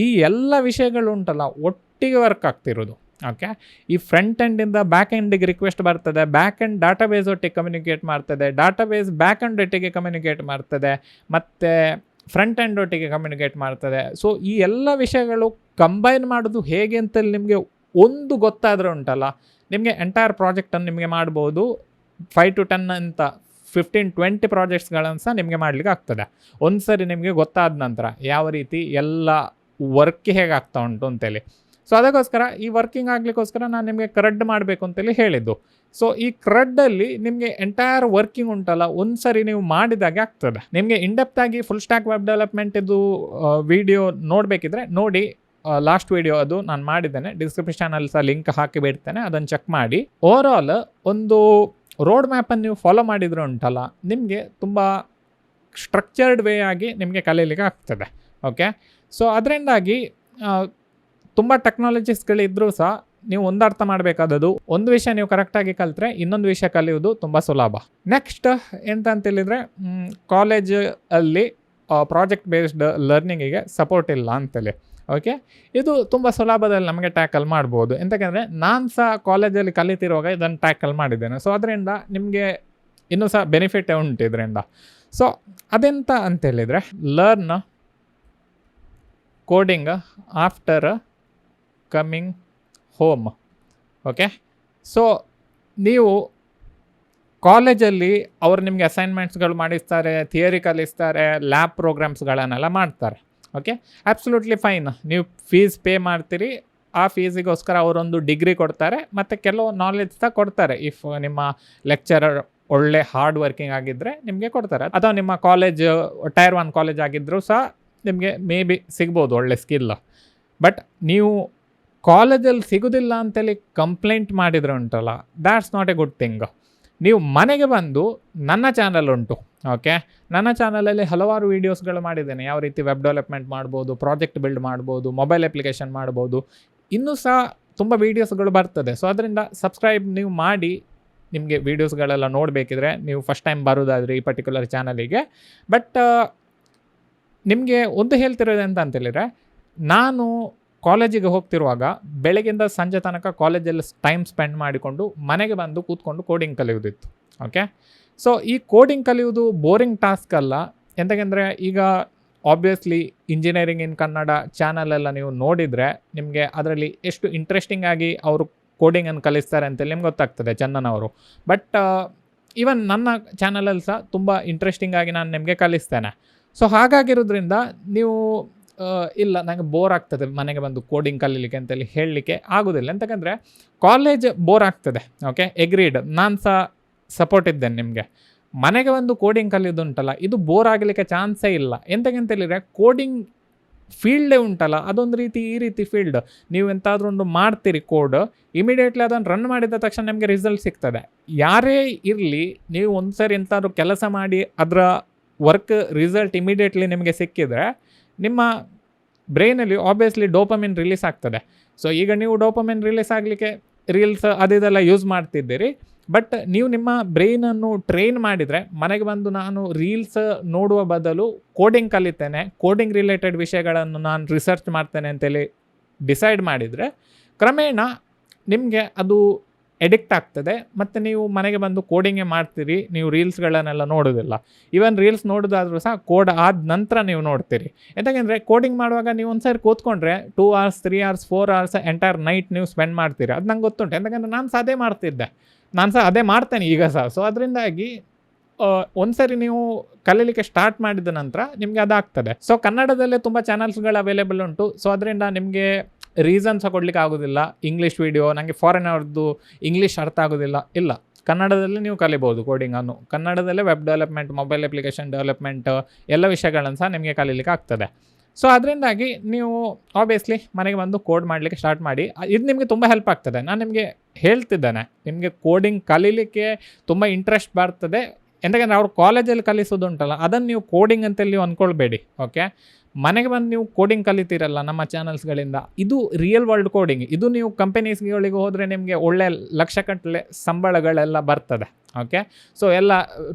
ಈ ಎಲ್ಲ ವಿಷಯಗಳು ಉಂಟಲ್ಲ ಒಟ್ಟಿಗೆ ವರ್ಕ್ ಆಗ್ತಿರೋದು. ಓಕೆ, ಈ ಫ್ರಂಟ್ ಎಂಡಿಂದ ಬ್ಯಾಕ್ ಎಂಡಿಗೆ ರಿಕ್ವೆಸ್ಟ್ ಬರ್ತದೆ, ಬ್ಯಾಕ್ ಎಂಡ್ ಡಾಟಾಬೇಸ್ ಒಟ್ಟಿಗೆ ಕಮ್ಯುನಿಕೇಟ್ ಮಾಡ್ತದೆ, ಡಾಟಾಬೇಸ್ ಬ್ಯಾಕ್ ಎಂಡ್ ಒಟ್ಟಿಗೆ ಕಮ್ಯುನಿಕೇಟ್ ಮಾಡ್ತದೆ, ಮತ್ತು ಫ್ರಂಟ್ ಎಂಡ್ ಒಟ್ಟಿಗೆ ಕಮ್ಯುನಿಕೇಟ್ ಮಾಡ್ತದೆ. ಸೊ ಈ ಎಲ್ಲ ವಿಷಯಗಳು ಕಂಬೈನ್ ಮಾಡೋದು ಹೇಗೆ ಅಂತೇಳಿ ನಿಮಗೆ ಒಂದು ಗೊತ್ತಾದರೆ ಉಂಟಲ್ಲ, ನಿಮಗೆ ಎಂಟೈರ್ ಪ್ರಾಜೆಕ್ಟನ್ನು ನಿಮಗೆ ಮಾಡ್ಬೋದು. 5 to 10 ಅಂತ 15-20 ಪ್ರಾಜೆಕ್ಟ್ಸ್ಗಳನ್ನು ಸಹ ನಿಮಗೆ ಮಾಡಲಿಕ್ಕೆ ಆಗ್ತದೆ ಒಂದು ಸರಿ ನಿಮಗೆ ಗೊತ್ತಾದ ನಂತರ ಯಾವ ರೀತಿ ಎಲ್ಲ ವರ್ಕ್ ಹೇಗಾಗ್ತಾ ಉಂಟು ಅಂತೇಳಿ. ಸೊ ಅದಕ್ಕೋಸ್ಕರ ಈ ವರ್ಕಿಂಗ್ ಆಗಲಿಕ್ಕೋಸ್ಕರ ನಾನು ನಿಮಗೆ ಕರೆಕ್ಟ್ ಮಾಡಬೇಕು ಅಂತೇಳಿ ಹೇಳಿದ್ದು. ಸೊ ಈ ಕ್ರಡ್ಡಲ್ಲಿ ನಿಮಗೆ ಎಂಟೈರ್ ವರ್ಕಿಂಗ್ ಉಂಟಲ್ಲ ಒಂದು ಸರಿ ನೀವು ಮಾಡಿದಾಗೆ ಆಗ್ತದೆ. ನಿಮಗೆ ಇನ್ಡೆಪ್ತ್ ಆಗಿ ಫುಲ್ ಸ್ಟ್ಯಾಕ್ ವೆಬ್ ಡೆವಲಪ್ಮೆಂಟ್ ಇದು ವಿಡಿಯೋ ನೋಡಬೇಕಿದ್ರೆ ನೋಡಿ, ಲಾಸ್ಟ್ ವಿಡಿಯೋ ಅದು ನಾನು ಮಾಡಿದ್ದೇನೆ, ಡಿಸ್ಕ್ರಿಪ್ಷನಲ್ಲಿ ಸಹ ಲಿಂಕ್ ಹಾಕಿ ಬಿಡ್ತೇನೆ, ಅದನ್ನು ಚೆಕ್ ಮಾಡಿ. ಓವರ್ ಆಲ್ ಒಂದು ರೋಡ್ ಮ್ಯಾಪನ್ನು ನೀವು ಫಾಲೋ ಮಾಡಿದ್ರೆ ಉಂಟಲ್ಲ, ನಿಮಗೆ ತುಂಬ ಸ್ಟ್ರಕ್ಚರ್ಡ್ ವೇ ಆಗಿ ನಿಮಗೆ ಕಲೀಲಿಕ್ಕೆ ಆಗ್ತದೆ. ಓಕೆ, ಸೊ ಅದರಿಂದಾಗಿ ತುಂಬ ಟೆಕ್ನಾಲಜೀಸ್ಗಳಿದ್ದರೂ ಸಹ ನೀವು ಒಂದು ಅರ್ಥ ಮಾಡಬೇಕಾದದ್ದು, ಒಂದು ವಿಷಯ ನೀವು ಕರೆಕ್ಟಾಗಿ ಕಲಿತ್ರೆ ಇನ್ನೊಂದು ವಿಷಯ ಕಲಿಯೋದು ತುಂಬ ಸುಲಭ. ನೆಕ್ಸ್ಟ್ ಎಂತ ಅಂತೇಳಿದರೆ, ಕಾಲೇಜ್ ಅಲ್ಲಿ ಪ್ರಾಜೆಕ್ಟ್ ಬೇಸ್ಡ್ ಲರ್ನಿಂಗಿಗೆ ಸಪೋರ್ಟ್ ಇಲ್ಲ ಅಂತೇಳಿ. ಓಕೆ, ಇದು ತುಂಬ ಸುಲಭದಲ್ಲಿ ನಮಗೆ ಟ್ಯಾಕಲ್ ಮಾಡ್ಬೋದು. ಎಂತಕ್ಕಂದರೆ ನಾನು ಸಹ ಕಾಲೇಜಲ್ಲಿ ಕಲಿತಿರುವಾಗ ಇದನ್ನು ಟ್ಯಾಕಲ್ ಮಾಡಿದ್ದೇನೆ. ಸೊ ಅದರಿಂದ ನಿಮಗೆ ಇನ್ನೂ ಸಹ ಬೆನಿಫಿಟ್ ಉಂಟು ಇದರಿಂದ. ಸೊ ಅದೆಂತ ಅಂತೇಳಿದರೆ, learn coding after coming home. Okay, so ನೀವು ಕಾಲೇಜಲ್ಲಿ ಅವರು ನಿಮಗೆ ಅಸೈನ್ಮೆಂಟ್ಸ್ಗಳು ಮಾಡಿಸ್ತಾರೆ, ಥಿಯರಿ ಕಲಿಸ್ತಾರೆ, ಲ್ಯಾಬ್ ಪ್ರೋಗ್ರಾಮ್ಸ್ಗಳನ್ನೆಲ್ಲ ಮಾಡ್ತಾರೆ. Okay, absolutely fine. ನೀವು ಫೀಸ್ ಪೇ ಮಾಡ್ತೀರಿ, ಆ ಫೀಸಿಗೋಸ್ಕರ ಅವರೊಂದು ಡಿಗ್ರಿ ಕೊಡ್ತಾರೆ ಮತ್ತು ಕೆಲವು ನಾಲೆಜ್ ಸಹ ಕೊಡ್ತಾರೆ. ಇಫ್ ನಿಮ್ಮ ಲೆಕ್ಚರರ್ ಒಳ್ಳೆ ಹಾರ್ಡ್ ವರ್ಕಿಂಗ್ ಆಗಿದ್ದರೆ ನಿಮಗೆ ಕೊಡ್ತಾರೆ. ಅಥವಾ ನಿಮ್ಮ ಕಾಲೇಜ್ ಟೈರ್ 1 ಕಾಲೇಜ್ ಆಗಿದ್ದರೂ ಸಹ ನಿಮಗೆ ಮೇ ಬಿ ಸಿಗ್ಬೋದು ಒಳ್ಳೆ ಸ್ಕಿಲ್. ಬಟ್ ನೀವು ಕಾಲೇಜಲ್ಲಿ ಸಿಗೋದಿಲ್ಲ ಅಂತೇಳಿ ಕಂಪ್ಲೇಂಟ್ ಮಾಡಿದರೆ ಉಂಟಲ್ಲ, that's not A good thing. ನೀವು ಮನೆಗೆ ಬಂದು ನನ್ನ ಚಾನಲ್ ಉಂಟು. ಓಕೆ, ನನ್ನ ಚಾನಲಲ್ಲಿ ಹಲವಾರು ವೀಡಿಯೋಸ್ಗಳು ಮಾಡಿದ್ದೇನೆ, ಯಾವ ರೀತಿ ವೆಬ್ ಡೆವಲಪ್ಮೆಂಟ್ ಮಾಡ್ಬೋದು, ಪ್ರಾಜೆಕ್ಟ್ ಬಿಲ್ಡ್ ಮಾಡ್ಬೋದು, ಮೊಬೈಲ್ ಅಪ್ಲಿಕೇಶನ್ ಮಾಡ್ಬೋದು, ಇನ್ನೂ ಸಹ ತುಂಬ ವೀಡಿಯೋಸ್ಗಳು ಬರ್ತದೆ. ಸೊ ಅದರಿಂದ ಸಬ್ಸ್ಕ್ರೈಬ್ ನೀವು ಮಾಡಿ, ನಿಮಗೆ ವೀಡಿಯೋಸ್ಗಳೆಲ್ಲ ನೋಡಬೇಕಿದ್ರೆ ನೀವು ಫಸ್ಟ್ ಟೈಮ್ ಬರೋದಾದರೆ ಈ ಪರ್ಟಿಕ್ಯುಲರ್ ಚಾನಲಿಗೆ. ಬಟ್ ನಿಮಗೆ ಒಂದು ಹೇಳ್ತಿರೋದು ಅಂತ ಅಂತೇಳಿದರೆ, ನಾನು ಕಾಲೇಜಿಗೆ ಹೋಗ್ತಿರುವಾಗ ಬೆಳಗಿಂದ ಸಂಜೆ ತನಕ ಕಾಲೇಜಲ್ಲಿ ಟೈಮ್ ಸ್ಪೆಂಡ್ ಮಾಡಿಕೊಂಡು ಮನೆಗೆ ಬಂದು ಕೂತ್ಕೊಂಡು ಕೋಡಿಂಗ್ ಕಲಿಯೋದಿತ್ತು. ಓಕೆ, ಸೊ ಈ ಕೋಡಿಂಗ್ ಕಲಿಯೋದು ಬೋರಿಂಗ್ ಟಾಸ್ಕ್ ಅಲ್ಲ. ಎಂತಕೆಂದರೆ ಈಗ ಆಬ್ವಿಯಸ್ಲಿ ಇಂಜಿನಿಯರಿಂಗ್ ಇನ್ ಕನ್ನಡ ಚಾನಲೆಲ್ಲ ನೀವು ನೋಡಿದರೆ ನಿಮಗೆ ಅದರಲ್ಲಿ ಎಷ್ಟು ಇಂಟ್ರೆಸ್ಟಿಂಗ್ ಆಗಿ ಅವರು ಕೋಡಿಂಗನ್ನು ಕಲಿಸ್ತಾರೆ ಅಂತೇಳಿ ನಿಮ್ಗೆ ಗೊತ್ತಾಗ್ತದೆ, ಚಂದನ್ ಅವರು. ಬಟ್ ಈವನ್ ನನ್ನ ಚಾನಲಲ್ಲಿ ಸಹ ತುಂಬ ಇಂಟ್ರೆಸ್ಟಿಂಗ್ ಆಗಿ ನಾನು ನಿಮಗೆ ಕಲಿಸ್ತೇನೆ. ಸೊ ಹಾಗಾಗಿರೋದ್ರಿಂದ ನೀವು ಇಲ್ಲ ನನಗೆ ಬೋರ್ ಆಗ್ತದೆ ಮನೆಗೆ ಬಂದು ಕೋಡಿಂಗ್ ಕಲೀಲಿಕ್ಕೆ ಅಂತೇಳಿ ಹೇಳಲಿಕ್ಕೆ ಆಗೋದಿಲ್ಲ. ಎಂತಕ್ಕಂದರೆ ಕಾಲೇಜ್ ಬೋರ್ ಆಗ್ತದೆ. ಓಕೆ, ಎಗ್ರೀಡ್, ನಾನು ಸಹ ಸಪೋರ್ಟ್ ಇದ್ದೇನೆ ನಿಮಗೆ. ಮನೆಗೆ ಬಂದು ಕೋಡಿಂಗ್ ಕಲಿಯೋದುಂಟಲ್ಲ, ಇದು ಬೋರ್ ಆಗಲಿಕ್ಕೆ ಚಾನ್ಸೇ ಇಲ್ಲ. ಎಂತಕ್ಕಂತೇಳಿದರೆ ಕೋಡಿಂಗ್ ಫೀಲ್ಡೇ ಉಂಟಲ್ಲ, ಅದೊಂದು ರೀತಿ ಈ ರೀತಿ ಫೀಲ್ಡ್. ನೀವು ಎಂತಾದರೂ ಒಂದು ಮಾಡ್ತೀರಿ ಕೋಡ್, ಇಮಿಡಿಯೇಟ್ಲಿ ಅದನ್ನು ರನ್ ಮಾಡಿದ ತಕ್ಷಣ ನಿಮಗೆ ರಿಸಲ್ಟ್ ಸಿಗ್ತದೆ. ಯಾರೇ ಇರಲಿ, ನೀವು ಒಂದು ಸರಿ ಎಂತಾದರೂ ಕೆಲಸ ಮಾಡಿ ಅದರ ವರ್ಕ್ ರಿಸಲ್ಟ್ ಇಮಿಡಿಯೇಟ್ಲಿ ನಿಮಗೆ ಸಿಕ್ಕಿದರೆ ನಿಮ್ಮ ಬ್ರೈನಲ್ಲಿ ಆಬ್ವಿಯಸ್ಲಿ ಡೋಪಮಿನ್ ರಿಲೀಸ್ ಆಗ್ತದೆ. ಸೊ ಈಗ ನೀವು ಡೋಪಮಿನ್ ರಿಲೀಸ್ ಆಗಲಿಕ್ಕೆ ರೀಲ್ಸ್ ಅದೆಲ್ಲ ಯೂಸ್ ಮಾಡ್ತಿದ್ದೀರಿ. ಬಟ್ ನೀವು ನಿಮ್ಮ ಬ್ರೈನನ್ನು ಟ್ರೈನ್ ಮಾಡಿದರೆ, ಮನೆಗೆ ಬಂದು ನಾನು ರೀಲ್ಸ್ ನೋಡುವ ಬದಲು ಕೋಡಿಂಗ್ ಕಲಿತೇನೆ, ಕೋಡಿಂಗ್ ರಿಲೇಟೆಡ್ ವಿಷಯಗಳನ್ನು ನಾನು ರಿಸರ್ಚ್ ಮಾಡ್ತೇನೆ ಅಂತೇಳಿ ಡಿಸೈಡ್ ಮಾಡಿದರೆ, ಕ್ರಮೇಣ ನಿಮಗೆ ಅದು ಎಡಿಕ್ಟ್ ಆಗ್ತದೆ. ಮತ್ತು ನೀವು ಮನೆಗೆ ಬಂದು ಕೋಡಿಂಗೇ ಮಾಡ್ತೀರಿ, ನೀವು ರೀಲ್ಸ್ಗಳನ್ನೆಲ್ಲ ನೋಡೋದಿಲ್ಲ. ಈವನ್ ರೀಲ್ಸ್ ನೋಡೋದಾದರೂ ಸಹ ಕೋಡ್ ಆದ ನಂತರ ನೀವು ನೋಡ್ತೀರಿ. ಯಾಕೆಂದರೆ ಕೋಡಿಂಗ್ ಮಾಡುವಾಗ ನೀವು ಒಂದು ಸಾರಿ ಕೂತ್ಕೊಂಡ್ರೆ 2 hours 3 hours 4 hours entire night ನೀವು ಸ್ಪೆಂಡ್ ಮಾಡ್ತೀರಿ. ಅದು ನಂಗೆ ಗೊತ್ತುಂಟು, ಯಾಕಂದರೆ ನಾನು ಸಹ ಅದೇ ಮಾಡ್ತಿದ್ದೆ, ನಾನು ಸಹ ಅದೇ ಮಾಡ್ತೇನೆ ಈಗ ಸಹ. ಸೊ ಅದರಿಂದಾಗಿ ಒಂದು ಸರಿ ನೀವು ಕಲೀಲಿಕ್ಕೆ ಸ್ಟಾರ್ಟ್ ಮಾಡಿದ ನಂತರ ನಿಮಗೆ ಅದಾಗ್ತದೆ. ಸೊ ಕನ್ನಡದಲ್ಲೇ ತುಂಬ ಚಾನಲ್ಸ್ಗಳು ಅವೈಲೇಬಲ್ ಉಂಟು. ಸೊ ಅದರಿಂದ ನಿಮಗೆ ರೀಸನ್ ಸಹ ಕೊಡಲಿಕ್ಕೆ ಆಗೋದಿಲ್ಲ, ಇಂಗ್ಲೀಷ್ ವಿಡಿಯೋ ನನಗೆ ಫಾರಿನ್ ಅವ್ರದ್ದು ಇಂಗ್ಲೀಷ್ ಅರ್ಥ ಆಗೋದಿಲ್ಲ, ಇಲ್ಲ, ಕನ್ನಡದಲ್ಲಿ ನೀವು ಕಲಿಬೋದು ಕೋಡಿಂಗನ್ನು. ಕನ್ನಡದಲ್ಲೇ web development, mobile application development ಎಲ್ಲ ವಿಷಯಗಳನ್ನು ಸಹ ನಿಮಗೆ ಕಲೀಲಿಕ್ಕೆ ಆಗ್ತದೆ. ಸೊ ಅದರಿಂದಾಗಿ ನೀವು ಆಬ್ವಿಯಸ್ಲಿ ಮನೆಗೆ ಬಂದು ಕೋಡ್ ಮಾಡಲಿಕ್ಕೆ ಸ್ಟಾರ್ಟ್ ಮಾಡಿ. ಇದು ನಿಮಗೆ ತುಂಬ ಹೆಲ್ಪ್ ಆಗ್ತದೆ. ನಾನು ನಿಮಗೆ ಹೇಳ್ತಿದ್ದೇನೆ, ನಿಮಗೆ ಕೋಡಿಂಗ್ ಕಲೀಲಿಕ್ಕೆ ತುಂಬ ಇಂಟ್ರೆಸ್ಟ್ ಬರ್ತದೆ. ಎಂತಕಂದರೆ ಅವ್ರು ಕಾಲೇಜಲ್ಲಿ ಕಲಿಸೋದುಂಟಲ್ಲ, ಅದನ್ನು ನೀವು ಕೋಡಿಂಗ್ ಅಂತೇಳಿ ನೀವು ಅಂದ್ಕೊಳ್ಬೇಡಿ. ಓಕೆ, ಮನೆಗೆ ಬಂದು ನೀವು ಕೋಡಿಂಗ್ ಕಲಿತೀರಲ್ಲ ನಮ್ಮ ಚಾನಲ್ಸ್ಗಳಿಂದ, ಇದು ರಿಯಲ್ ವರ್ಲ್ಡ್ ಕೋಡಿಂಗ್. ಇದು ನೀವು ಕಂಪನೀಸ್ಗಳಿಗೆ ಹೋದರೆ ನಿಮಗೆ ಒಳ್ಳೆ ಲಕ್ಷಗಟ್ಟಲೆ ಸಂಬಳಗಳೆಲ್ಲ ಬರ್ತದೆ. ಓಕೆ, ಸೊ ಎಲ್ಲ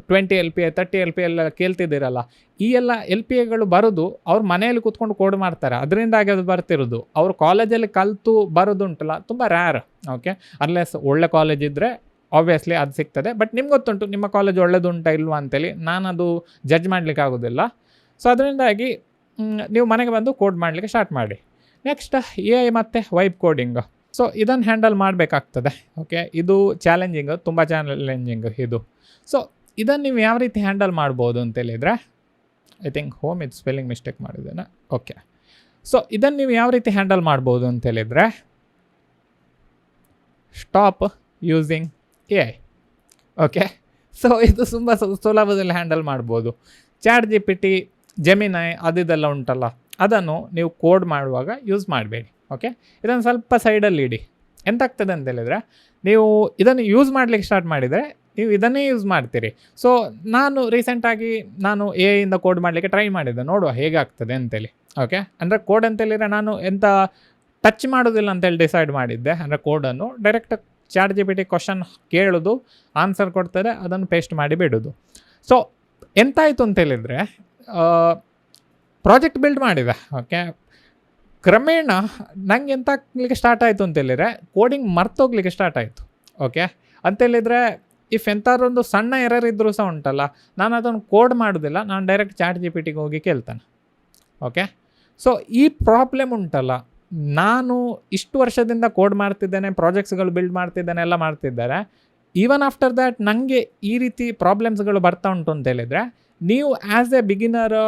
20 LPA 30 LPA ಎಲ್ಲ ಕೇಳ್ತಿದ್ದೀರಲ್ಲ, ಈ ಎಲ್ಲ LPAಗಳು ಬರೋದು ಅವ್ರು ಮನೆಯಲ್ಲಿ ಕೂತ್ಕೊಂಡು ಕೋಡ್ ಮಾಡ್ತಾರೆ, ಅದರಿಂದಾಗಿ ಅದು ಬರ್ತಿರೋದು. ಅವರು ಕಾಲೇಜಲ್ಲಿ ಕಲಿತು ಬರೋದುಂಟಲ್ಲ ತುಂಬ ರ್ಯಾರ್. ಓಕೆ, ಅನ್ಲೆಸ್ ಒಳ್ಳೆ ಕಾಲೇಜ್ ಇದ್ದರೆ ಆಬ್ವಿಯಸ್ಲಿ ಅದು ಸಿಗ್ತದೆ. ಬಟ್ ನಿಮ್ಗೆ ಗೊತ್ತುಂಟು ನಿಮ್ಮ ಕಾಲೇಜ್ ಒಳ್ಳೇದುಂಟಾ ಇಲ್ವಾ ಅಂತೇಳಿ, ನಾನು ಅದು ಜಡ್ಜ್ ಮಾಡಲಿಕ್ಕೆ ಆಗೋದಿಲ್ಲ. ಸೊ ಅದರಿಂದಾಗಿ ನೀವು ಮನೆಗೆ ಬಂದು ಕೋಡ್ ಮಾಡಲಿಕ್ಕೆ ಸ್ಟಾರ್ಟ್ ಮಾಡಿ. ನೆಕ್ಸ್ಟ್ AI ಮತ್ತು ವೈಬ್ ಕೋಡಿಂಗ್. ಸೊ ಇದನ್ನು ಹ್ಯಾಂಡಲ್ ಮಾಡಬೇಕಾಗ್ತದೆ. ಓಕೆ, ಇದು ಚಾಲೆಂಜಿಂಗ್, ತುಂಬ ಚಾಲೆಂಜಿಂಗ್ ಇದು. ಸೊ ಇದನ್ನು ನೀವು ಯಾವ ರೀತಿ ಹ್ಯಾಂಡಲ್ ಮಾಡ್ಬೋದು ಅಂತೇಳಿದರೆ, ಐ ಥಿಂಕ್ ಇದು ಸ್ಪೆಲ್ಲಿಂಗ್ ಮಿಸ್ಟೇಕ್ ಮಾಡಿದ್ದೇನೆ. ಓಕೆ, ಸೊ ಇದನ್ನು ನೀವು ಯಾವ ರೀತಿ ಹ್ಯಾಂಡಲ್ ಮಾಡ್ಬೋದು ಅಂತೇಳಿದರೆ, stop using A I. Okay, so ಇದು ತುಂಬ ಸುಲಭದಲ್ಲಿ ಹ್ಯಾಂಡಲ್ ಮಾಡ್ಬೋದು. ಚಾಟ್ ಜಿ ಪಿ ಟಿ, ಜೆಮಿನೈ ಅದಿದೆಲ್ಲ ಉಂಟಲ್ಲ, ಅದನ್ನು ನೀವು ಕೋಡ್ ಮಾಡುವಾಗ ಯೂಸ್ ಮಾಡಬೇಡಿ. ಓಕೆ, ಇದನ್ನು ಸ್ವಲ್ಪ ಸೈಡಲ್ಲಿ ಇಡಿ. ಎಂತಾಗ್ತದೆ ಅಂತ ಹೇಳಿದರೆ, ನೀವು ಇದನ್ನು ಯೂಸ್ ಮಾಡಲಿಕ್ಕೆ ಸ್ಟಾರ್ಟ್ ಮಾಡಿದರೆ ನೀವು ಇದನ್ನೇ ಯೂಸ್ ಮಾಡ್ತೀರಿ. ಸೊ ನಾನು ರೀಸೆಂಟಾಗಿ ಎ ಐಯಿಂದ ಕೋಡ್ ಮಾಡಲಿಕ್ಕೆ ಟ್ರೈ ಮಾಡಿದ್ದೆ, ನೋಡುವ ಹೇಗಾಗ್ತದೆ ಅಂತೇಳಿ. ಓಕೆ, ಅಂದರೆ ಕೋಡ್ ಅಂತೇಳಿದರೆ ನಾನು ಎಂಥ ಟಚ್ ಮಾಡೋದಿಲ್ಲ ಅಂತೇಳಿ ಡಿಸೈಡ್ ಮಾಡಿದ್ದೆ. ಅಂದರೆ ಕೋಡನ್ನು direct chat G P T question ಕೇಳೋದು, ಆನ್ಸರ್ ಕೊಡ್ತದೆ, ಅದನ್ನು ಪೇಸ್ಟ್ ಮಾಡಿ ಬಿಡೋದು. ಸೊ ಎಂತಾಯಿತು ಅಂತೇಳಿದರೆ, ಪ್ರಾಜೆಕ್ಟ್ ಬಿಲ್ಡ್ ಮಾಡಿದೆ. ಓಕೆ, ಕ್ರಮೇಣ ನಂಗೆ ಎಂತ ಆಗ್ಲಿಕ್ಕೆ ಸ್ಟಾರ್ಟ್ ಆಯಿತು ಅಂತೇಳಿದರೆ ಕೋಡಿಂಗ್ ಮರ್ತೋಗ್ಲಿಕ್ಕೆ ಸ್ಟಾರ್ಟ್ ಆಯಿತು. ಓಕೆ, ಅಂತೇಳಿದರೆ ಇಫ್ ಎಂಥಾರೊಂದು ಸಣ್ಣ ಎರರ್ ಇದ್ದರೂ ಸಹ ಉಂಟಲ್ಲ, ನಾನು ಅದನ್ನು ಕೋಡ್ ಮಾಡೋದಿಲ್ಲ, ನಾನು ಡೈರೆಕ್ಟ್ ಚಾಟ್ ಜಿ ಪಿ ಟಿಗೆ ಹೋಗಿ ಕೇಳ್ತಾನೆ. ಓಕೆ, ಸೊ ಈ ಪ್ರಾಬ್ಲಮ್ ಉಂಟಲ್ಲ, ನಾನು ಇಷ್ಟು ವರ್ಷದಿಂದ ಕೋಡ್ ಮಾಡ್ತಿದ್ದೇನೆ, ಪ್ರಾಜೆಕ್ಟ್ಸ್ಗಳು ಬಿಲ್ಡ್ ಮಾಡ್ತಿದ್ದೇನೆ, ಎಲ್ಲ ಮಾಡ್ತಿದ್ದಾರೆ. ಈವನ್ ಆಫ್ಟರ್ ದ್ಯಾಟ್ ನನಗೆ ಈ ರೀತಿ ಪ್ರಾಬ್ಲಮ್ಸ್ಗಳು ಬರ್ತಾ ಉಂಟು ಅಂತೇಳಿದರೆ, ನೀವು ಆ್ಯಸ್ ಎ ಬಿಗಿನರ್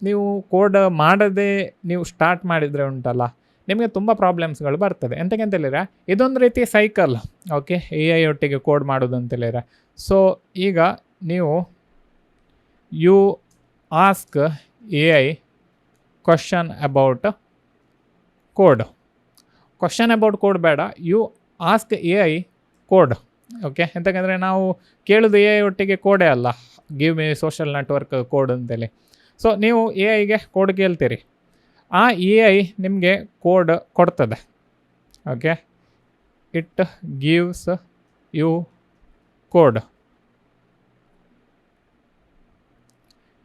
ನೀವು ಕೋಡ್ ಮಾಡದೆ ನೀವು ಸ್ಟಾರ್ಟ್ ಮಾಡಿದರೆ ಉಂಟಲ್ಲ, ನಿಮಗೆ ತುಂಬ ಪ್ರಾಬ್ಲಮ್ಸ್ಗಳು ಬರ್ತದೆ. ಎಂತಕ್ಕೆ ಅಂತೇಳಿದರೆ ಇದೊಂದು ರೀತಿ ಸೈಕಲ್. ಓಕೆ, ಎ ಐ ಒಟ್ಟಿಗೆ ಕೋಡ್ ಮಾಡೋದು ಅಂತೇಳಿದರೆ. ಸೊ ಈಗ ನೀವು you ask A I question about code. Question about code ಬೇಡ, you ask A I code. Okay, ಎಂತಕ್ಕಂದರೆ ನಾವು ಕೇಳೋದು ಎ ಐ ಒಟ್ಟಿಗೆ ಕೋಡೇ ಅಲ್ಲ, give me social network code ಅಂತೇಳಿ. ಸೊ ನೀವು ಎ ಐಗೆ ಕೋಡ್ ಕೇಳ್ತೀರಿ, ಆ ಎ ಐ ನಿಮಗೆ ಕೋಡ್ ಕೊಡ್ತದೆ. Okay, it gives you code.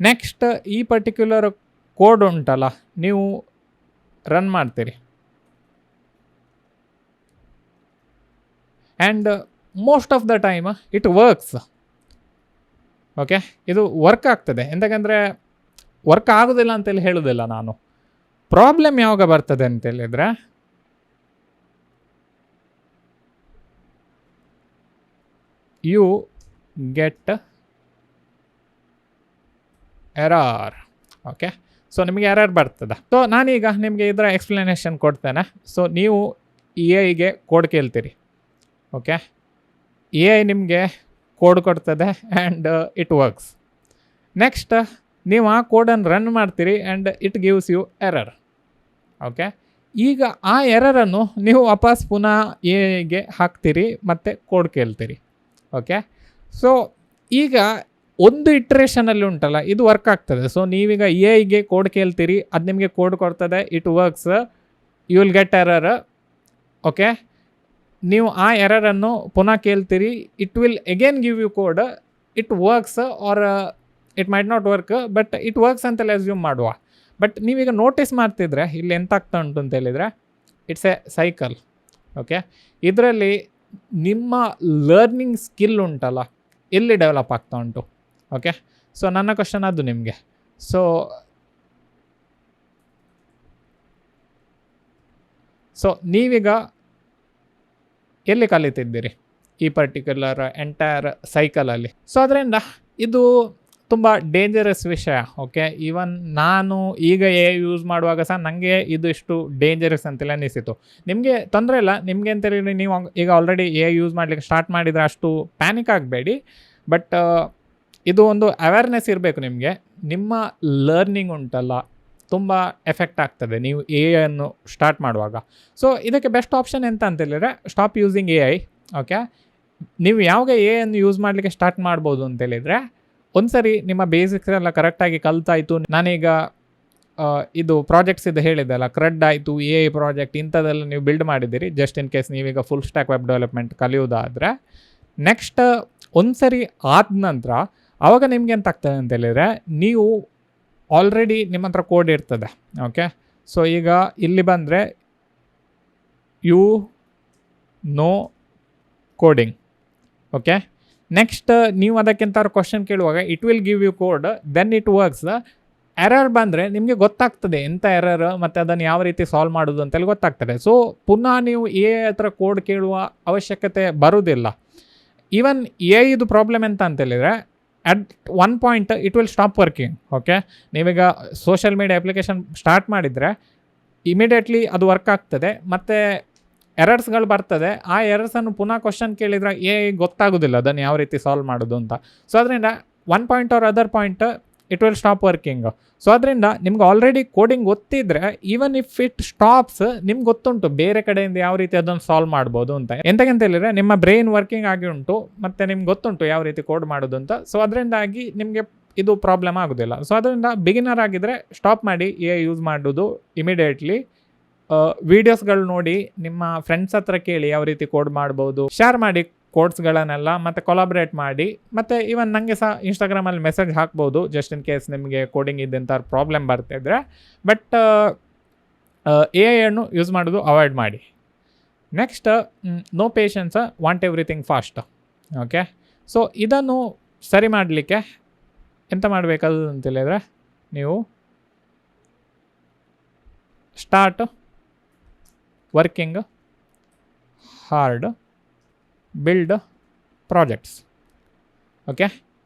Next ಈ ಪರ್ಟಿಕ್ಯುಲರ್ ಕೋಡ್ ಉಂಟಲ್ಲ, ನೀವು ರನ್ ಮಾಡ್ತೀರಿ and most of the time it works. Okay, ಇದು ವರ್ಕ್ ಆಗ್ತದೆ. ಎಂತಕ್ಕಂದರೆ ವರ್ಕ್ ಆಗೋದಿಲ್ಲ ಅಂತೇಳಿ ಹೇಳೋದಿಲ್ಲ ನಾನು. ಪ್ರಾಬ್ಲಮ್ ಯಾವಾಗ ಬರ್ತದೆ ಅಂತೇಳಿದರೆ, you get error. Okay, so ನಿಮಗೆ ಎರರ್ ಬರ್ತದೆ. ಸೊ ನಾನೀಗ ನಿಮಗೆ ಇದರ ಎಕ್ಸ್ಪ್ಲನೇಷನ್ ಕೊಡ್ತೇನೆ. ಸೊ ನೀವು ಎ ಐಗೆ ಕೋಡ್ ಕೇಳ್ತೀರಿ. ಓಕೆ, ಎ ಐ ನಿಮಗೆ ಕೋಡ್ ಕೊಡ್ತದೆ ಆ್ಯಂಡ್ ಇಟ್ ವರ್ಕ್ಸ್. ನೆಕ್ಸ್ಟ್ ನೀವು ಆ ಕೋಡನ್ನು ರನ್ ಮಾಡ್ತೀರಿ and it gives you error. Okay, ಈಗ ಆ ಎರರನ್ನು ನೀವು ವಾಪಸ್ ಪುನಃ ಎ ಐಗೆ ಹಾಕ್ತೀರಿ ಮತ್ತು ಕೋಡ್ ಕೇಳ್ತೀರಿ. ಓಕೆ, ಸೊ ಈಗ ಒಂದು ಇಟ್ರೇಷನಲ್ಲಿ ಉಂಟಲ್ಲ, ಇದು ವರ್ಕ್ ಆಗ್ತದೆ. ಸೊ ನೀವೀಗ ಎ ಐಗೆ ಕೋಡ್ ಕೇಳ್ತೀರಿ, ಅದು ನಿಮಗೆ ಕೋಡ್ ಕೊಡ್ತದೆ, it works, you will get error. Okay, ನೀವು ಆ ಎರರನ್ನು ಪುನಃ ಕೇಳ್ತೀರಿ, it will again give you code, it works or it might not work, but it works ಅಂತೆಲ್ಲ ಅಸ್ಯೂಮ್ ಮಾಡುವ. ಬಟ್ ನೀವೀಗ ನೋಟಿಸ್ ಮಾಡ್ತಿದ್ರೆ ಇಲ್ಲಿ ಎಂತ ಆಗ್ತಾ ಉಂಟು ಅಂತ ಹೇಳಿದರೆ, ಇಟ್ಸ್ ಎ ಸೈಕಲ್. ಓಕೆ, ಇದರಲ್ಲಿ ನಿಮ್ಮ ಲರ್ನಿಂಗ್ ಸ್ಕಿಲ್ ಉಂಟಲ್ಲ, ಎಲ್ಲಿ ಡೆವಲಪ್ ಆಗ್ತಾ ಉಂಟು. ಓಕೆ, ಸೊ ನನ್ನ ಕ್ವಶನ್ ಅದು ನಿಮಗೆ. ಸೊ ನೀವೀಗ ಎಲ್ಲಿ ಕಲಿತಿದ್ದೀರಿ ಈ ಪರ್ಟಿಕ್ಯುಲರ್ ಎಂಟೈರ್ ಸೈಕಲಲ್ಲಿ. ಸೊ ಅದರಿಂದ ಇದು ತುಂಬ ಡೇಂಜರಸ್ ವಿಷಯ. ಓಕೆ, ಈವನ್ ನಾನು ಈಗ ಎ ಯೂಸ್ ಮಾಡುವಾಗ ಸಹ ನನಗೆ ಇದು ಇಷ್ಟು ಡೇಂಜರಸ್ ಅಂತೆಲ್ಲ ಅನಿಸಿತು. ನಿಮಗೆ ತೊಂದರೆ ಇಲ್ಲ, ನಿಮಗೆ ಅಂತೇಳಿ ನೀವು ಈಗ ಆಲ್ರೆಡಿ ಎ ಯೂಸ್ ಮಾಡಲಿಕ್ಕೆ ಸ್ಟಾರ್ಟ್ ಮಾಡಿದರೆ ಅಷ್ಟು ಪ್ಯಾನಿಕ್ ಆಗಬೇಡಿ. ಬಟ್ ಇದು ಒಂದು ಅವೇರ್ನೆಸ್ ಇರಬೇಕು ನಿಮಗೆ. ನಿಮ್ಮ ಲರ್ನಿಂಗ್ ಉಂಟಲ್ಲ, ತುಂಬ ಎಫೆಕ್ಟ್ ಆಗ್ತದೆ ನೀವು ಎ ಐಯನ್ನು ಸ್ಟಾರ್ಟ್ ಮಾಡುವಾಗ. ಸೊ ಇದಕ್ಕೆ ಬೆಸ್ಟ್ ಆಪ್ಷನ್ ಎಂತ ಅಂತೇಳಿದರೆ, stop using A I. Okay, ನೀವು ಯಾವಾಗ ಎ ಐಯನ್ನು ಯೂಸ್ ಮಾಡಲಿಕ್ಕೆ ಸ್ಟಾರ್ಟ್ ಮಾಡ್ಬೋದು ಅಂತೇಳಿದರೆ, ಒಂದು ಸರಿ ನಿಮ್ಮ ಬೇಸಿಕ್ಸ್ ಎಲ್ಲ ಕರೆಕ್ಟಾಗಿ ಕಲ್ತಾಯಿತು. ನಾನೀಗ ಇದು ಪ್ರಾಜೆಕ್ಟ್ಸ್ ಇದು ಹೇಳಿದೆ ಅಲ್ಲ, ಕ್ರೆಡ್ ಆಯಿತು, ಎ ಐ ಪ್ರಾಜೆಕ್ಟ್ ಇಂಥದ್ದೆಲ್ಲ ನೀವು ಬಿಲ್ಡ್ ಮಾಡಿದ್ದೀರಿ. ಜಸ್ಟ್ ಇನ್ ಕೇಸ್ ನೀವೀಗ ಫುಲ್ ಸ್ಟ್ಯಾಕ್ ವೆಬ್ ಡೆವಲಪ್ಮೆಂಟ್ ಕಲಿಯೋದಾದರೆ, ನೆಕ್ಸ್ಟ್ ಒಂದು ಸರಿ ಆದ ನಂತರ ಆವಾಗ ನಿಮಗೆ ಎಂತ ಆಗ್ತದೆ ಅಂತೇಳಿದರೆ, ನೀವು ಆಲ್ರೆಡಿ ನಿಮ್ಮ ಹತ್ರ ಕೋಡ್ ಇರ್ತದೆ. ಓಕೆ, ಸೊ ಈಗ ಇಲ್ಲಿ ಬಂದರೆ you know coding. Okay, next ನೀವು ಅದಕ್ಕಿಂತ ಕ್ವಶನ್ ಕೇಳುವಾಗ it will give you code, then it works. Error ಬಂದರೆ ನಿಮಗೆ ಗೊತ್ತಾಗ್ತದೆ ಎಂಥ ಎರರ್ ಮತ್ತು ಅದನ್ನು ಯಾವ ರೀತಿ ಸಾಲ್ವ್ ಮಾಡೋದು ಅಂತೇಳಿ ಗೊತ್ತಾಗ್ತದೆ. ಸೊ ಪುನಃ ನೀವು ಎ ಐ ಹತ್ರ ಕೋಡ್ ಕೇಳುವ ಅವಶ್ಯಕತೆ ಬರೋದಿಲ್ಲ. ಈವನ್ ಎ ಐ ಇದು ಪ್ರಾಬ್ಲಮ್ ಎಂತ ಅಂತೇಳಿದರೆ, at one point it will stop working. Okay, ನೀವೀಗ ಸೋಷಿಯಲ್ ಮೀಡಿಯಾ ಅಪ್ಲಿಕೇಶನ್ ಸ್ಟಾರ್ಟ್ ಮಾಡಿದರೆ ಇಮಿಡಿಯೇಟ್ಲಿ ಅದು ವರ್ಕ್ ಆಗ್ತದೆ, ಮತ್ತು ಎರರ್ಸ್ಗಳು ಬರ್ತದೆ. ಆ ಎರರ್ಸನ್ನು ಪುನಃ ಕ್ವಶನ್ ಕೇಳಿದ್ರೆ ಗೊತ್ತಾಗೋದಿಲ್ಲ ಅದನ್ನು ಯಾವ ರೀತಿ ಸಾಲ್ವ್ ಮಾಡೋದು ಅಂತ. ಸೊ ಅದರಿಂದ one point or other point it will stop working. So ಅದರಿಂದ ನಿಮ್ಗೆ ಆಲ್ರೆಡಿ ಕೋಡಿಂಗ್ ಗೊತ್ತಿದ್ರೆ ಈವನ್ ಇಫ್ ಇಟ್ ಸ್ಟಾಪ್ಸ್, ನಿಮ್ಗೆ ಗೊತ್ತುಂಟು ಬೇರೆ ಕಡೆಯಿಂದ ಯಾವ ರೀತಿ ಅದನ್ನು ಸಾಲ್ವ್ ಮಾಡ್ಬೋದು ಅಂತ. ಎಂತಕ್ಕಂತ ಹೇಳಿದ್ರೆ ನಿಮ್ಮ ಬ್ರೈನ್ ವರ್ಕಿಂಗ್ ಆಗಿ ಉಂಟು, ಮತ್ತು ನಿಮ್ಗೆ ಗೊತ್ತುಂಟು ಯಾವ ರೀತಿ ಕೋಡ್ ಮಾಡೋದು ಅಂತ. ಸೊ ಅದರಿಂದಾಗಿ ನಿಮಗೆ ಇದು ಪ್ರಾಬ್ಲಮ್ ಆಗೋದಿಲ್ಲ. ಸೊ ಅದರಿಂದ ಬಿಗಿನರ್ ಆಗಿದ್ದರೆ ಸ್ಟಾಪ್ ಮಾಡಿ ಯೂಸ್ ಮಾಡೋದು ಇಮಿಡಿಯೇಟ್ಲಿ. ವೀಡಿಯೋಸ್ಗಳು ನೋಡಿ, ನಿಮ್ಮ ಫ್ರೆಂಡ್ಸ್ ಹತ್ರ ಕೇಳಿ ಯಾವ ರೀತಿ ಕೋಡ್ ಮಾಡ್ಬೋದು, ಶೇರ್ ಮಾಡಿ ಕೋಡ್ಸ್ಗಳನ್ನೆಲ್ಲ, ಮತ್ತು ಕೊಲಾಬ್ರೇಟ್ ಮಾಡಿ. ಮತ್ತು ಈವನ್ ನನಗೆ ಸಹ ಇನ್ಸ್ಟಾಗ್ರಾಮಲ್ಲಿ ಮೆಸೇಜ್ ಹಾಕ್ಬೋದು ಜಸ್ಟ್ ಇನ್ ಕೇಸ್ ನಿಮಗೆ ಕೋಡಿಂಗ್ ಇದ್ದಂಥ ಪ್ರಾಬ್ಲಮ್ ಬರ್ತಿದ್ರೆ. ಬಟ್ AI ಯೂಸ್ ಮಾಡೋದು ಅವಾಯ್ಡ್ ಮಾಡಿ. Next, no patience, want everything fast. Okay, so ಇದನ್ನು ಸರಿ ಮಾಡಲಿಕ್ಕೆ ಎಂತ ಮಾಡಬೇಕದು ಅಂತ ಹೇಳಿದ್ರೆ, ನೀವು start working hard, build projects. Okay,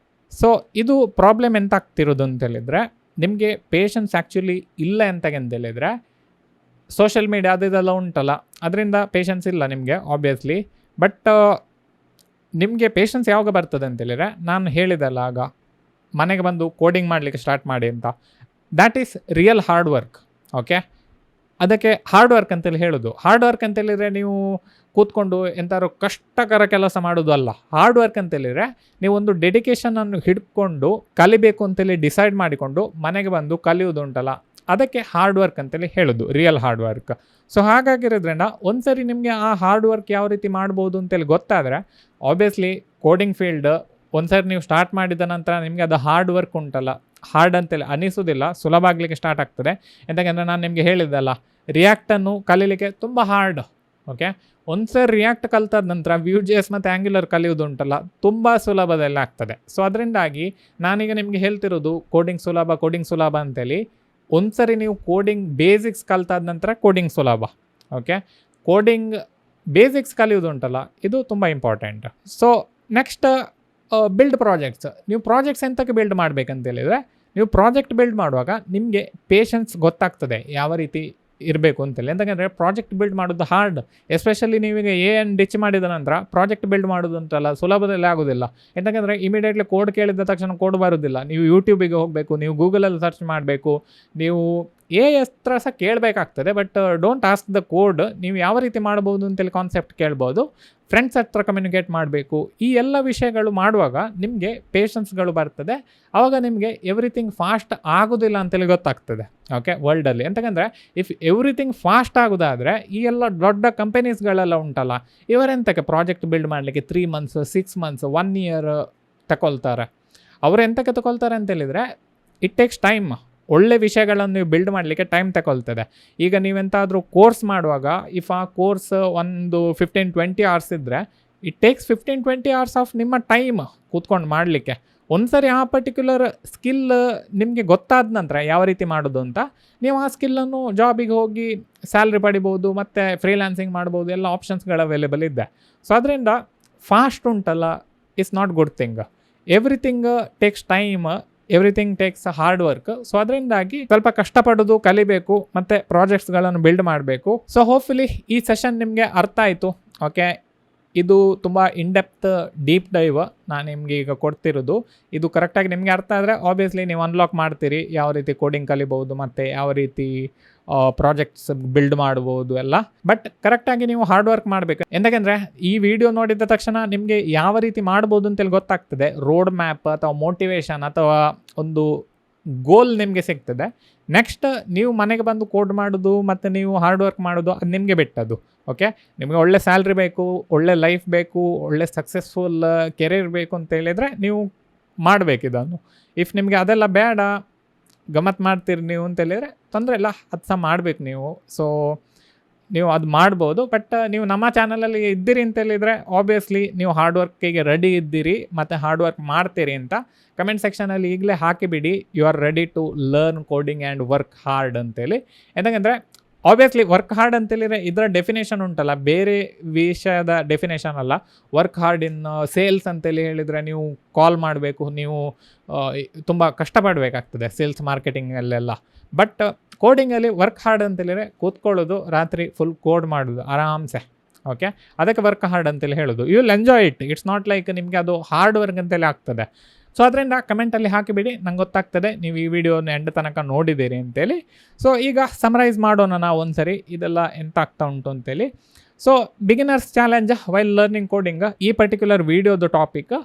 so ಇದು ಪ್ರಾಬ್ಲಮ್ ಎಂತ ಆಗ್ತಿರೋದು ಅಂತ ಹೇಳಿದರೆ, ನಿಮಗೆ ಪೇಷನ್ಸ್ ಆ್ಯಕ್ಚುಲಿ ಇಲ್ಲ ಅಂತ ಹೇಳಿದರೆ, ಸೋಷಿಯಲ್ ಮೀಡಿಯಾ ಅದೆಲ್ಲ ಉಂಟಲ್ಲ, ಅದರಿಂದ ಪೇಷನ್ಸ್ ಇಲ್ಲ ನಿಮಗೆ ಆಬ್ವಿಯಸ್ಲಿ. ಬಟ್ ನಿಮಗೆ ಪೇಷನ್ಸ್ ಯಾವಾಗ ಬರ್ತದೆ ಅಂತೇಳಿದರೆ, ನಾನು ಹೇಳಿದೆಲ್ಲ ಆಗ ಮನೆಗೆ ಬಂದು ಕೋಡಿಂಗ್ ಮಾಡಲಿಕ್ಕೆ ಸ್ಟಾರ್ಟ್ ಮಾಡಿ ಅಂತ. That is real hard work. Okay, ಅದಕ್ಕೆ ಹಾರ್ಡ್ ವರ್ಕ್ ಅಂತೇಳಿ ಹೇಳೋದು. ಹಾರ್ಡ್ ವರ್ಕ್ ಅಂತೇಳಿದರೆ ನೀವು ಕೂತ್ಕೊಂಡು ಎಂಥಾದ್ರು ಕಷ್ಟಕರ ಕೆಲಸ ಮಾಡೋದು ಅಲ್ಲ. ಹಾರ್ಡ್ ವರ್ಕ್ ಅಂತೇಳಿದರೆ ನೀವು ಒಂದು ಡೆಡಿಕೇಶನನ್ನು ಹಿಡ್ಕೊಂಡು ಕಲಿಬೇಕು ಅಂತೇಳಿ ಡಿಸೈಡ್ ಮಾಡಿಕೊಂಡು ಮನೆಗೆ ಬಂದು ಕಲಿಯೋದು ಉಂಟಲ್ಲ, ಅದಕ್ಕೆ ಹಾರ್ಡ್ ವರ್ಕ್ ಅಂತೇಳಿ ಹೇಳೋದು, ರಿಯಲ್ ಹಾರ್ಡ್ ವರ್ಕ್. ಸೊ ಹಾಗಾಗಿರೋದ್ರಿಂದ ಒಂದು ಸರಿ ನಿಮಗೆ ಆ ಹಾರ್ಡ್ ವರ್ಕ್ ಯಾವ ರೀತಿ ಮಾಡ್ಬೋದು ಅಂತೇಳಿ ಗೊತ್ತಾದರೆ, ಆಬ್ವಿಯಸ್ಲಿ ಕೋಡಿಂಗ್ ಫೀಲ್ಡ್ ಒಂದು ಸರಿ ನೀವು ಸ್ಟಾರ್ಟ್ ಮಾಡಿದ ನಂತರ ನಿಮಗೆ ಅದು ಹಾರ್ಡ್ ವರ್ಕ್ ಉಂಟಲ್ಲ, ಹಾರ್ಡ್ ಅಂತೇಳಿ ಅನಿಸೋದಿಲ್ಲ, ಸುಲಭ ಆಗಲಿಕ್ಕೆ ಸ್ಟಾರ್ಟ್ ಆಗ್ತದೆ. ಎಂತಂದರೆ ನಾನು ನಿಮಗೆ ಹೇಳಿದ್ದಲ್ಲ, ರಿಯಾಕ್ಟನ್ನು ಕಲೀಲಿಕ್ಕೆ ತುಂಬ ಹಾರ್ಡ್. ಓಕೆ, ಒಂದು ಸರಿ ರಿಯಾಕ್ಟ್ ಕಲ್ತಾದ ನಂತರ Vue.js ಮತ್ತು ಆ್ಯಂಗ್ಯುಲರ್ ಕಲಿಯೋದು ಉಂಟಲ್ಲ, ತುಂಬ ಸುಲಭದಲ್ಲಿ ಆಗ್ತದೆ. ಸೊ ಅದರಿಂದಾಗಿ ನಾನೀಗ ನಿಮಗೆ ಹೇಳ್ತಿರೋದು ಕೋಡಿಂಗ್ ಸುಲಭ ಅಂತೇಳಿ. ಒಂದು ಸರಿ ನೀವು ಕೋಡಿಂಗ್ ಬೇಸಿಕ್ಸ್ ಕಲ್ತಾದ ನಂತರ ಕೋಡಿಂಗ್ ಸುಲಭ. ಓಕೆ, ಕೋಡಿಂಗ್ ಬೇಸಿಕ್ಸ್ ಕಲಿಯೋದು ಉಂಟಲ್ಲ, ಇದು ತುಂಬ important. So next, build projects. ನೀವು ಪ್ರಾಜೆಕ್ಟ್ಸ್ ಎಂತಕ್ಕೆ ಬಿಲ್ಡ್ ಮಾಡಬೇಕಂತ ಹೇಳಿದರೆ, ನೀವು ಪ್ರಾಜೆಕ್ಟ್ ಬಿಲ್ಡ್ ಮಾಡುವಾಗ ನಿಮಗೆ ಪೇಷನ್ಸ್ ಗೊತ್ತಾಗ್ತದೆ ಯಾವ ರೀತಿ ಇರಬೇಕು ಅಂತೇಳಿ. ಎಂತಂದರೆ ಪ್ರಾಜೆಕ್ಟ್ ಬಿಲ್ಡ್ ಮಾಡೋದು ಹಾರ್ಡ್. ಎಸ್ಪೆಷಲಿ ನೀವೀಗ ಡಿಚ್ ಮಾಡಿದ ನಂತರ ಪ್ರಾಜೆಕ್ಟ್ ಬಿಲ್ಡ್ ಮಾಡೋದು ಅಂತಲ್ಲ ಸುಲಭದಲ್ಲಿ ಆಗೋದಿಲ್ಲ. ಎಂತಂದರೆ ಇಮಿಡಿಯೇಟ್ಲಿ ಕೋಡ್ ಕೇಳಿದ ತಕ್ಷಣ ಕೋಡ್ ಬರೋದಿಲ್ಲ. ನೀವು ಯೂಟ್ಯೂಬಿಗೆ ಹೋಗಬೇಕು, ನೀವು ಗೂಗಲಲ್ಲಿ ಸರ್ಚ್ ಮಾಡಬೇಕು, ನೀವು ಹತ್ರ ಸಹ ಕೇಳಬೇಕಾಗ್ತದೆ. But don't ask the code. ನೀವು ಯಾವ ರೀತಿ ಮಾಡ್ಬೋದು ಅಂತೇಳಿ ಕಾನ್ಸೆಪ್ಟ್ ಕೇಳ್ಬೋದು. ಫ್ರೆಂಡ್ಸ್ ಹತ್ರ ಕಮ್ಯುನಿಕೇಟ್ ಮಾಡಬೇಕು. ಈ ಎಲ್ಲ ವಿಷಯಗಳು ಮಾಡುವಾಗ ನಿಮಗೆ ಪೇಷನ್ಸ್ಗಳು ಬರ್ತದೆ. ಆವಾಗ ನಿಮಗೆ ಎವ್ರಿಥಿಂಗ್ ಫಾಸ್ಟ್ ಆಗೋದಿಲ್ಲ ಅಂತೇಳಿ ಗೊತ್ತಾಗ್ತದೆ. ಓಕೆ, ವರ್ಲ್ಡಲ್ಲಿ ಎಂತಂದರೆ ಇಫ್ ಎವ್ರಿಥಿಂಗ್ ಫಾಸ್ಟ್ ಆಗೋದಾದರೆ ಈ ಎಲ್ಲ ದೊಡ್ಡ ಕಂಪನೀಸ್ಗಳೆಲ್ಲ ಉಂಟಲ್ಲ, ಇವರೆಂತಕ್ಕೆ ಪ್ರಾಜೆಕ್ಟ್ ಬಿಲ್ಡ್ ಮಾಡಲಿಕ್ಕೆ 3 months 6 months 1 year ತಗೊಳ್ತಾರೆ. ಅವರು ಎಂತಕ್ಕೆ ತಗೊಳ್ತಾರೆ ಅಂತೇಳಿದರೆ, ಇಟ್ ಟೇಕ್ಸ್ ಟೈಮ್. ಒಳ್ಳೆ ವಿಷಯಗಳನ್ನು ನೀವು ಬಿಲ್ಡ್ ಮಾಡಲಿಕ್ಕೆ ಟೈಮ್ ತಗೊಳ್ತದೆ. ಈಗ ನೀವೆಂತಾದರೂ ಕೋರ್ಸ್ ಮಾಡುವಾಗ ಇಫ್ ಆ ಕೋರ್ಸ್ ಒಂದು 15-20 hours ಇದ್ದರೆ, ಇಟ್ ಟೇಕ್ಸ್ 15-20 hours ಆಫ್ ನಿಮ್ಮ ಟೈಮ್ ಕೂತ್ಕೊಂಡು ಮಾಡಲಿಕ್ಕೆ. ಒಂದು ಸರಿ ಆ ಪರ್ಟಿಕ್ಯುಲರ್ ಸ್ಕಿಲ್ ನಿಮಗೆ ಗೊತ್ತಾದ ನಂತರ ಯಾವ ರೀತಿ ಮಾಡೋದು ಅಂತ, ನೀವು ಆ ಸ್ಕಿಲ್ಲನ್ನು ಜಾಬಿಗೆ ಹೋಗಿ ಸ್ಯಾಲ್ರಿ ಪಡಿಬೋದು, ಮತ್ತು ಫ್ರೀಲ್ಯಾನ್ಸಿಂಗ್ ಮಾಡ್ಬೋದು, ಎಲ್ಲ ಆಪ್ಷನ್ಸ್ಗಳು ಅವೈಲೇಬಲ್ ಇದೆ. ಸೊ ಅದರಿಂದ ಫಾಸ್ಟ್ ಉಂಟಲ್ಲ, it's not good thing. Everything takes time, everything takes hard work. So ಅದರಿಂದಾಗಿ ಸ್ವಲ್ಪ ಕಷ್ಟಪಡೋದು ಕಲಿಬೇಕು, ಮತ್ತು ಪ್ರಾಜೆಕ್ಟ್ಸ್ಗಳನ್ನು ಬಿಲ್ಡ್ ಮಾಡಬೇಕು. ಸೊ ಹೋಪ್ಫುಲಿ ಈ ಸೆಷನ್ ನಿಮಗೆ ಅರ್ಥ ಆಯಿತು. ಓಕೆ, ಇದು ತುಂಬ ಇನ್ಡೆಪ್ತ್ ಡೀಪ್ ಡೈವ್ ನಾನು ನಿಮಗೆ ಈಗ ಕೊಡ್ತಿರೋದು. ಇದು ಕರೆಕ್ಟಾಗಿ ನಿಮಗೆ ಅರ್ಥ ಆದರೆ ಆಬ್ವಿಯಸ್ಲಿ ನೀವು ಅನ್ಲಾಕ್ ಮಾಡ್ತೀರಿ ಯಾವ ರೀತಿ ಕೋಡಿಂಗ್ ಕಲಿಬೋದು, ಮತ್ತು ಯಾವ ರೀತಿ ಪ್ರಾಜೆಕ್ಟ್ಸ್ ಬಿಲ್ಡ್ ಮಾಡ್ಬೋದು ಎಲ್ಲ. ಬಟ್ ಕರೆಕ್ಟಾಗಿ ನೀವು ಹಾರ್ಡ್ ವರ್ಕ್ ಮಾಡಬೇಕು. ಎಂತಂದರೆ ಈ ವಿಡಿಯೋ ನೋಡಿದ ತಕ್ಷಣ ನಿಮಗೆ ಯಾವ ರೀತಿ ಮಾಡ್ಬೋದು ಅಂತೇಳಿ ಗೊತ್ತಾಗ್ತದೆ. ರೋಡ್ ಮ್ಯಾಪ್ ಅಥವಾ ಮೋಟಿವೇಶನ್ ಅಥವಾ ಒಂದು ಗೋಲ್ ನಿಮಗೆ ಸಿಗ್ತದೆ. ನೆಕ್ಸ್ಟ್ ನೀವು ಮನೆಗೆ ಬಂದು ಕೋಡ್ ಮಾಡೋದು ಮತ್ತು ನೀವು ಹಾರ್ಡ್ ವರ್ಕ್ ಮಾಡೋದು ಅದು ನಿಮಗೆ ಬಿಟ್ಟದ್ದು. ಓಕೆ, ನಿಮಗೆ ಒಳ್ಳೆ ಸ್ಯಾಲ್ರಿ ಬೇಕು, ಒಳ್ಳೆ ಲೈಫ್ ಬೇಕು, ಒಳ್ಳೆ ಸಕ್ಸಸ್ಫುಲ್ ಕೆರಿಯರ್ ಬೇಕು ಅಂತ ಹೇಳಿದರೆ ನೀವು ಮಾಡಬೇಕು ಇದನ್ನು. ಇಫ್ ನಿಮಗೆ ಅದೆಲ್ಲ ಬೇಡ, ಗಮ್ಮತ್ತು ಮಾಡ್ತೀರಿ ನೀವು ಅಂತೇಳಿದರೆ ತೊಂದರೆ ಇಲ್ಲ, ಅದು ಸಹ ಮಾಡಬೇಕು ನೀವು. ಸೊ ನೀವು ಅದು ಮಾಡ್ಬೋದು. ಬಟ್ ನೀವು ನಮ್ಮ ಚಾನಲಲ್ಲಿ ಇದ್ದೀರಿ ಅಂತೇಳಿದರೆ ಆಬ್ವಿಯಸ್ಲಿ ನೀವು ಹಾರ್ಡ್ ವರ್ಕಿಗೆ ರೆಡಿ ಇದ್ದೀರಿ ಮತ್ತು ಹಾರ್ಡ್ ವರ್ಕ್ ಮಾಡ್ತೀರಿ ಅಂತ ಕಮೆಂಟ್ ಸೆಕ್ಷನಲ್ಲಿ ಈಗಲೇ ಹಾಕಿಬಿಡಿ. You are ready to learn coding and work hard ಅಂತೇಳಿ. ಯಾಕಂದರೆ ಆಬ್ವಿಯಸ್ಲಿ ವರ್ಕ್ ಹಾರ್ಡ್ ಅಂತೇಳಿದರೆ ಇದರ ಡೆಫಿನೇಷನ್ ಉಂಟಲ್ಲ, ಬೇರೆ ವಿಷಯದ ಡೆಫಿನೇಷನ್ ಅಲ್ಲ. ವರ್ಕ್ ಹಾರ್ಡ್ ಇನ್ ಸೇಲ್ಸ್ ಅಂತೇಳಿ ಹೇಳಿದರೆ ನೀವು ಕಾಲ್ ಮಾಡಬೇಕು, ನೀವು ತುಂಬ ಕಷ್ಟಪಡಬೇಕಾಗ್ತದೆ ಸೇಲ್ಸ್ ಮಾರ್ಕೆಟಿಂಗಲ್ಲೆಲ್ಲ. ಬಟ್ ಕೋಡಿಂಗಲ್ಲಿ ವರ್ಕ್ ಹಾರ್ಡ್ ಅಂತೇಳಿದರೆ ಕೂತ್ಕೊಳ್ಳೋದು, ರಾತ್ರಿ ಫುಲ್ ಕೋಡ್ ಮಾಡೋದು ಆರಾಮ್ಸೆ. ಓಕೆ, ಅದಕ್ಕೆ ವರ್ಕ್ ಹಾರ್ಡ್ ಅಂತೇಳಿ ಹೇಳೋದು. You will enjoy it. It's not like ನಿಮಗೆ ಅದು ಹಾರ್ಡ್ ವರ್ಕ್ ಅಂತೇಳಿ ಆಗ್ತದೆ. ಸೊ ಅದರಿಂದ ಕಮೆಂಟಲ್ಲಿ ಹಾಕಿಬಿಡಿ, ನಂಗೆ ಗೊತ್ತಾಗ್ತದೆ ನೀವು ಈ ವಿಡಿಯೋನ ಎಂಡ್ ತನಕ ನೋಡಿದ್ದೀರಿ ಅಂತೇಳಿ. ಸೊ ಈಗ ಸಮರೈಸ್ ಮಾಡೋಣ ನಾವು ಒಂದು ಸರಿ ಇದೆಲ್ಲ ಎಂತ ಆಗ್ತಾ ಉಂಟು ಅಂತೇಳಿ. So beginners challenge while learning coding ಈ ಪರ್ಟಿಕ್ಯುಲರ್ ವಿಡಿಯೋದು ಟಾಪಿಕ್.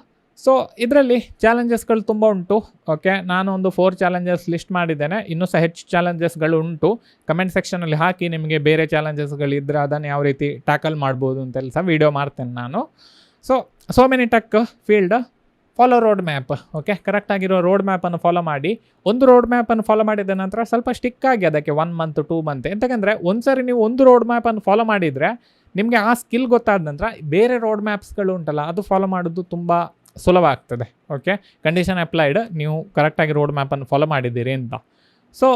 ಸೊ ಇದರಲ್ಲಿ ಚಾಲೆಂಜಸ್ಗಳು ತುಂಬ ಉಂಟು. ಓಕೆ, ನಾನು ಒಂದು 4 ಚಾಲೆಂಜಸ್ ಲಿಸ್ಟ್ ಮಾಡಿದ್ದೇನೆ. ಇನ್ನೂ ಸಹ ಹೆಚ್ಚು ಚಾಲೆಂಜಸ್ಗಳು ಉಂಟು. ಕಮೆಂಟ್ ಸೆಕ್ಷನಲ್ಲಿ ಹಾಕಿ ನಿಮಗೆ ಬೇರೆ ಚಾಲೆಂಜಸ್ಗಳಿದ್ದರೆ ಅದನ್ನು ಯಾವ ರೀತಿ ಟ್ಯಾಕಲ್ ಮಾಡ್ಬೋದು ಅಂತೆಲ್ಲ ಸಹ ವೀಡಿಯೋ ಮಾಡ್ತೇನೆ ನಾನು. So many tech field follow road map. Okay, ಕರೆಕ್ಟಾಗಿರೋ ರೋಡ್ ಮ್ಯಾಪನ್ನು ಫಾಲೋ ಮಾಡಿ. ಒಂದು ರೋಡ್ ಮ್ಯಾಪನ್ನು ಫಾಲೋ ಮಾಡಿದ ನಂತರ ಸ್ವಲ್ಪ ಸ್ಟಿಕ್ ಆಗಿ ಅದಕ್ಕೆ 1 ಮಂತ್ 2 ಮಂತ್. ಎಂತಕಂದರೆ ಒಂದು ಸರಿ ನೀವು ಒಂದು ರೋಡ್ ಮ್ಯಾಪನ್ನು ಫಾಲೋ ಮಾಡಿದರೆ ನಿಮಗೆ ಆ ಸ್ಕಿಲ್ ಗೊತ್ತಾದ ನಂತರ ಬೇರೆ ರೋಡ್ ಮ್ಯಾಪ್ಸ್ಗಳು ಉಂಟಲ್ಲ ಅದು ಫಾಲೋ ಮಾಡೋದು ತುಂಬ ಸುಲಭ ಆಗ್ತದೆ. ಓಕೆ, ಕಂಡೀಷನ್ ಅಪ್ಲೈಡ್, ನೀವು ಕರೆಕ್ಟಾಗಿ ರೋಡ್ ಮ್ಯಾಪನ್ನು ಫಾಲೋ ಮಾಡಿದ್ದೀರಿ ಅಂತ. ಸೊ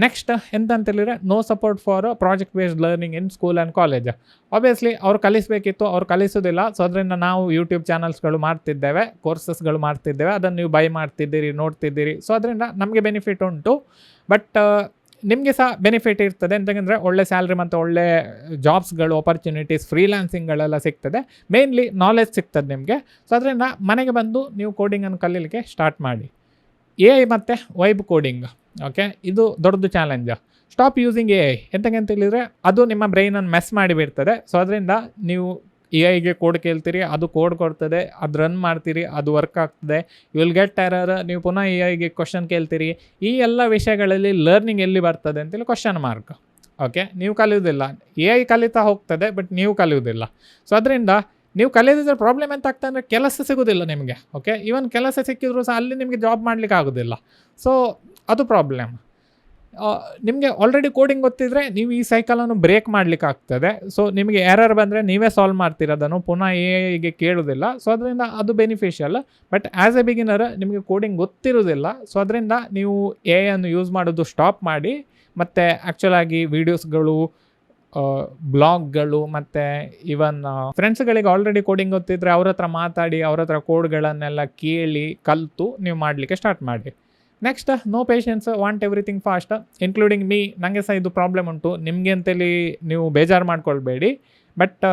ನೆಕ್ಸ್ಟ್ ಎಂತ ಅಂತೇಳಿದರೆ no support for project based learning in school and college. Obviously ಅವ್ರು ಕಲಿಸಬೇಕಿತ್ತು, ಅವ್ರು ಕಲಿಸೋದಿಲ್ಲ. ಸೊ ಅದರಿಂದ ನಾವು ಯೂಟ್ಯೂಬ್ ಚಾನಲ್ಸ್ಗಳು ಮಾಡ್ತಿದ್ದೇವೆ, ಕೋರ್ಸಸ್ಗಳು ಮಾಡ್ತಿದ್ದೇವೆ, ಅದನ್ನು ನೀವು ಬೈ ಮಾಡ್ತಿದ್ದೀರಿ, ನೋಡ್ತಿದ್ದೀರಿ. ಸೊ ಅದರಿಂದ ನಮಗೆ ಬೆನಿಫಿಟ್ ಉಂಟು. ಬಟ್ ನಿಮಗೆ ಸಹ ಬೆನಿಫಿಟ್ ಇರ್ತದೆ. ಎಂತಂದರೆ ಒಳ್ಳೆ ಸ್ಯಾಲ್ರಿ ಮತ್ತು ಒಳ್ಳೆ ಜಾಬ್ಸ್ಗಳು, ಆಪರ್ಚುನಿಟೀಸ್, ಫ್ರೀಲಾನ್ಸಿಂಗ್ಗಳೆಲ್ಲ ಸಿಗ್ತದೆ. ಮೇನ್ಲಿ ನಾಲೆಜ್ ಸಿಗ್ತದೆ ನಿಮಗೆ. ಸೊ ಅದರಿಂದ ಮನೆಗೆ ಬಂದು ನೀವು ಕೋಡಿಂಗನ್ನು ಕಲೀಲಿಕ್ಕೆ ಸ್ಟಾರ್ಟ್ ಮಾಡಿ. AI ಮತ್ತು ವೈಬ್ ಕೋಡಿಂಗ್. ಓಕೆ, ಇದು ದೊಡ್ಡದು ಚಾಲೆಂಜ್. Stop using AI. ಎಂತಂತ ಹೇಳಿದರೆ ಅದು ನಿಮ್ಮ ಬ್ರೈನನ್ನು ಮೆಸ್ ಮಾಡಿಬಿಡ್ತದೆ. ಸೊ ಅದರಿಂದ ನೀವು AI ಕೋಡ್ ಕೇಳ್ತೀರಿ, ಅದು ಕೋಡ್ ಕೊಡ್ತದೆ, ಅದು ರನ್ ಮಾಡ್ತೀರಿ, ಅದು ವರ್ಕ್ ಆಗ್ತದೆ. You will get error. ನೀವು ಪುನಃ AI ಕ್ವಶನ್ ಕೇಳ್ತೀರಿ. ಈ ಎಲ್ಲ ವಿಷಯಗಳಲ್ಲಿ ಲರ್ನಿಂಗ್ ಎಲ್ಲಿ ಬರ್ತದೆ ಅಂತೇಳಿ ಕ್ವಶನ್ ಮಾರ್ಕ್. ಓಕೆ, ನೀವು ಕಲಿಯೋದಿಲ್ಲ, AI ಕಲಿತಾ ಹೋಗ್ತದೆ, ಬಟ್ ನೀವು ಕಲಿಯೋದಿಲ್ಲ. ಸೊ ಅದರಿಂದ ನೀವು ಕಲಿಯೋದ್ರ ಪ್ರಾಬ್ಲಮ್ ಎಂತ ಆಗ್ತದೆ ಅಂದರೆ ಕೆಲಸ ಸಿಗೋದಿಲ್ಲ ನಿಮಗೆ. ಓಕೆ, ಈವನ್ ಕೆಲಸ ಸಿಕ್ಕಿದ್ರು ಸಹ ಅಲ್ಲಿ ನಿಮಗೆ ಜಾಬ್ ಮಾಡಲಿಕ್ಕೆ ಆಗೋದಿಲ್ಲ. ಸೊ ಅದು ಪ್ರಾಬ್ಲಮ್. ನಿಮಗೆ ಆಲ್ರೆಡಿ ಕೋಡಿಂಗ್ ಗೊತ್ತಿದ್ದರೆ ನೀವು ಈ ಸೈಕಲನ್ನು ಬ್ರೇಕ್ ಮಾಡಲಿಕ್ಕೆ ಆಗ್ತದೆ. ಸೊ ನಿಮಗೆ ಎರರ್ ಬಂದರೆ ನೀವೇ ಸಾಲ್ವ್ ಮಾಡ್ತಿರೋದನ್ನು ಪುನಃ AI ಕೇಳೋದಿಲ್ಲ. ಸೊ ಅದರಿಂದ ಅದು beneficial. But as A beginner ನಿಮಗೆ ಕೋಡಿಂಗ್ ಗೊತ್ತಿರೋದಿಲ್ಲ. ಸೊ ಅದರಿಂದ ನೀವು AI ಅನ್ನು ಯೂಸ್ ಮಾಡೋದು ಸ್ಟಾಪ್ ಮಾಡಿ. ಮತ್ತು ಆ್ಯಕ್ಚುಲಾಗಿ ವೀಡಿಯೋಸ್ಗಳು, ಬ್ಲಾಗ್ಗಳು ಮತ್ತು ಈವನ್ ಫ್ರೆಂಡ್ಸ್ಗಳಿಗೆ ಆಲ್ರೆಡಿ ಕೋಡಿಂಗ್ ಗೊತ್ತಿದ್ದರೆ ಅವ್ರ ಹತ್ರ ಮಾತಾಡಿ, ಅವ್ರ ಹತ್ರ ಕೋಡ್ಗಳನ್ನೆಲ್ಲ ಕೇಳಿ ಕಲಿತು ನೀವು ಮಾಡಲಿಕ್ಕೆ ಸ್ಟಾರ್ಟ್ ಮಾಡಿ. Next, no patience, want everything fast including me. ನನಗೆ ಸಹ ಇದು ಪ್ರಾಬ್ಲಮ್ ಉಂಟು. ನಿಮಗೆ ಅಂತೇಳಿ ನೀವು ಬೇಜಾರು ಮಾಡ್ಕೊಳ್ಬೇಡಿ. ಬಟ್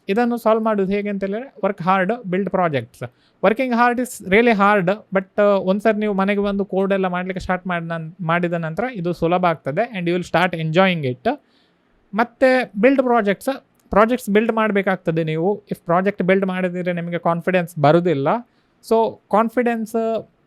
ಇದನ್ನು ಸಾಲ್ವ್ ಮಾಡೋದು ಹೇಗೆ ಅಂತೇಳಿದರೆ work hard, build projects. Working hard is really hard. But ಒಂದು ಸರಿ ನೀವು ಮನೆಗೆ ಬಂದು ಕೋಡೆಲ್ಲ ಮಾಡಲಿಕ್ಕೆ ಸ್ಟಾರ್ಟ್ ಮಾಡಿದ ನಂತರ ಇದು ಸುಲಭ ಆಗ್ತದೆ. And you will start enjoying it. ಮತ್ತು ಬಿಲ್ಡ್ ಪ್ರಾಜೆಕ್ಟ್ಸ್ ಬಿಲ್ಡ್ ಮಾಡಬೇಕಾಗ್ತದೆ ನೀವು. ಇಫ್ ಪ್ರಾಜೆಕ್ಟ್ ಬಿಲ್ಡ್ ಮಾಡಿದರೆ ನಿಮಗೆ ಕಾನ್ಫಿಡೆನ್ಸ್ ಬರೋದಿಲ್ಲ. ಸೊ ಕಾನ್ಫಿಡೆನ್ಸ್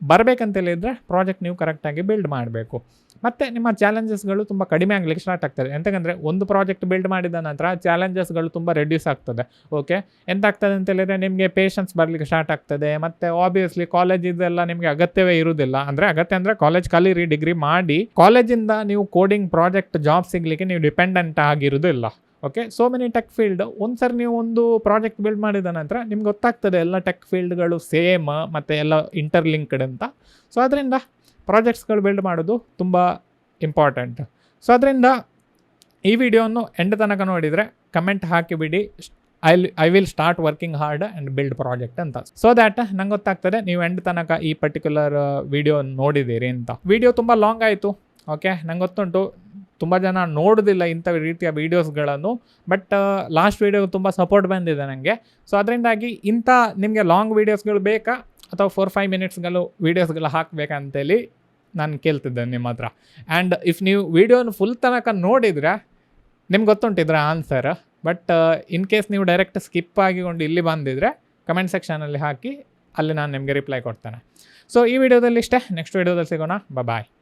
ಬರಬೇಕಂತೇಳಿದರೆ ಪ್ರಾಜೆಕ್ಟ್ ನೀವು ಕರೆಕ್ಟಾಗಿ ಬಿಲ್ಡ್ ಮಾಡಬೇಕು. ಮತ್ತು ನಿಮ್ಮ ಚಾಲೆಂಜಸ್ಗಳು ತುಂಬ ಕಡಿಮೆ ಆಗಲಿಕ್ಕೆ ಸ್ಟಾರ್ಟ್ ಆಗ್ತದೆ. ಎಂತಂದರೆ ಒಂದು ಪ್ರಾಜೆಕ್ಟ್ ಬಿಲ್ಡ್ ಮಾಡಿದ ನಂತರ ಚಾಲೆಂಜಸ್ಗಳು ತುಂಬ ರೆಡ್ಯೂಸ್ ಆಗ್ತದೆ. ಓಕೆ, ಎಂತಾಗ್ತದೆ ಅಂತೇಳಿದರೆ ನಿಮಗೆ ಪೇಷನ್ಸ್ ಬರಲಿಕ್ಕೆ ಸ್ಟಾರ್ಟ್ ಆಗ್ತದೆ. ಮತ್ತು ಆಬ್ವಿಯಸ್ಲಿ ಕಾಲೇಜಿದೆಲ್ಲ ನಿಮಗೆ ಅಗತ್ಯವೇ ಇರುವುದಿಲ್ಲ. ಅಗತ್ಯ ಅಂದರೆ ಕಾಲೇಜ್ ಕಲೀರಿ, ಡಿಗ್ರಿ ಮಾಡಿ. ಕಾಲೇಜಿಂದ ನೀವು ಕೋಡಿಂಗ್ ಪ್ರಾಜೆಕ್ಟ್ ಜಾಬ್ ಸಿಗಲಿಕ್ಕೆ ನೀವು ಡಿಪೆಂಡೆಂಟ್ ಆಗಿರೋದಿಲ್ಲ. Okay, so many tech field. ಒಂದು ಸರಿ ನೀವು ಒಂದು ಪ್ರಾಜೆಕ್ಟ್ ಬಿಲ್ಡ್ ಮಾಡಿದ ನಂತರ ನಿಮ್ಗೆ ಗೊತ್ತಾಗ್ತದೆ ಎಲ್ಲ ಟೆಕ್ ಫೀಲ್ಡ್ಗಳು ಸೇಮ್ ಮತ್ತು ಎಲ್ಲ ಇಂಟರ್ಲಿಂಕ್ಡ್ ಅಂತ. ಸೊ ಅದರಿಂದ ಪ್ರಾಜೆಕ್ಟ್ಸ್ಗಳು ಬಿಲ್ಡ್ ಮಾಡೋದು ತುಂಬ ಇಂಪಾರ್ಟೆಂಟ್. ಸೊ ಅದರಿಂದ ಈ ವಿಡಿಯೋವನ್ನು ಎಂಡ್ ತನಕ ನೋಡಿದರೆ ಕಮೆಂಟ್ ಹಾಕಿಬಿಡಿ, I will start working hard and build project ಅಂತ. ಸೊ ದ್ಯಾಟ್ ನಂಗೆ ಗೊತ್ತಾಗ್ತದೆ ನೀವು ಎಂಡ್ ತನಕ ಈ ಪರ್ಟಿಕ್ಯುಲರ್ ವಿಡಿಯೋ ನೋಡಿದ್ದೀರಿ ಅಂತ. ವಿಡಿಯೋ ತುಂಬ ಲಾಂಗ್ ಆಯಿತು. ಓಕೆ, ನಂಗೆ ಗೊತ್ತುಂಟು ತುಂಬ ಜನ ನೋಡೋದಿಲ್ಲ ಇಂಥ ರೀತಿಯ ವೀಡಿಯೋಸ್ಗಳನ್ನು. ಬಟ್ ಲಾಸ್ಟ್ ವೀಡಿಯೋಗೆ ತುಂಬ ಸಪೋರ್ಟ್ ಬಂದಿದೆ ನನಗೆ. ಸೊ ಅದರಿಂದಾಗಿ ಇಂಥ ನಿಮಗೆ ಲಾಂಗ್ ವೀಡಿಯೋಸ್ಗಳು ಬೇಕಾ ಅಥವಾ 4-5 ಮಿನಿಟ್ಸ್ಗಳು ವೀಡಿಯೋಸ್ಗಳು ಹಾಕಬೇಕಂತೇಳಿ ನಾನು ಕೇಳ್ತಿದ್ದೇನೆ ನಿಮ್ಮ ಹತ್ರ. ಆ್ಯಂಡ್ ಇಫ್ ನೀವು ವೀಡಿಯೋನ ಫುಲ್ ತನಕ ನೋಡಿದರೆ ನಿಮ್ಗೆ ಗೊತ್ತುಂಟಿದ್ರೆ ಆನ್ಸರ್. ಬಟ್ ಇನ್ ಕೇಸ್ ನೀವು ಡೈರೆಕ್ಟ್ ಸ್ಕಿಪ್ ಆಗಿಕೊಂಡು ಇಲ್ಲಿ ಬಂದಿದ್ದರೆ ಕಮೆಂಟ್ ಸೆಕ್ಷನಲ್ಲಿ ಹಾಕಿ, ಅಲ್ಲಿ ನಾನು ನಿಮಗೆ ರಿಪ್ಲೈ ಕೊಡ್ತೇನೆ. ಸೊ ಈ ವಿಡಿಯೋದಲ್ಲಿ ಇಷ್ಟೇ. ನೆಕ್ಸ್ಟ್ ವಿಡಿಯೋದಲ್ಲಿ ಸಿಗೋಣ. ಬಾಯ್.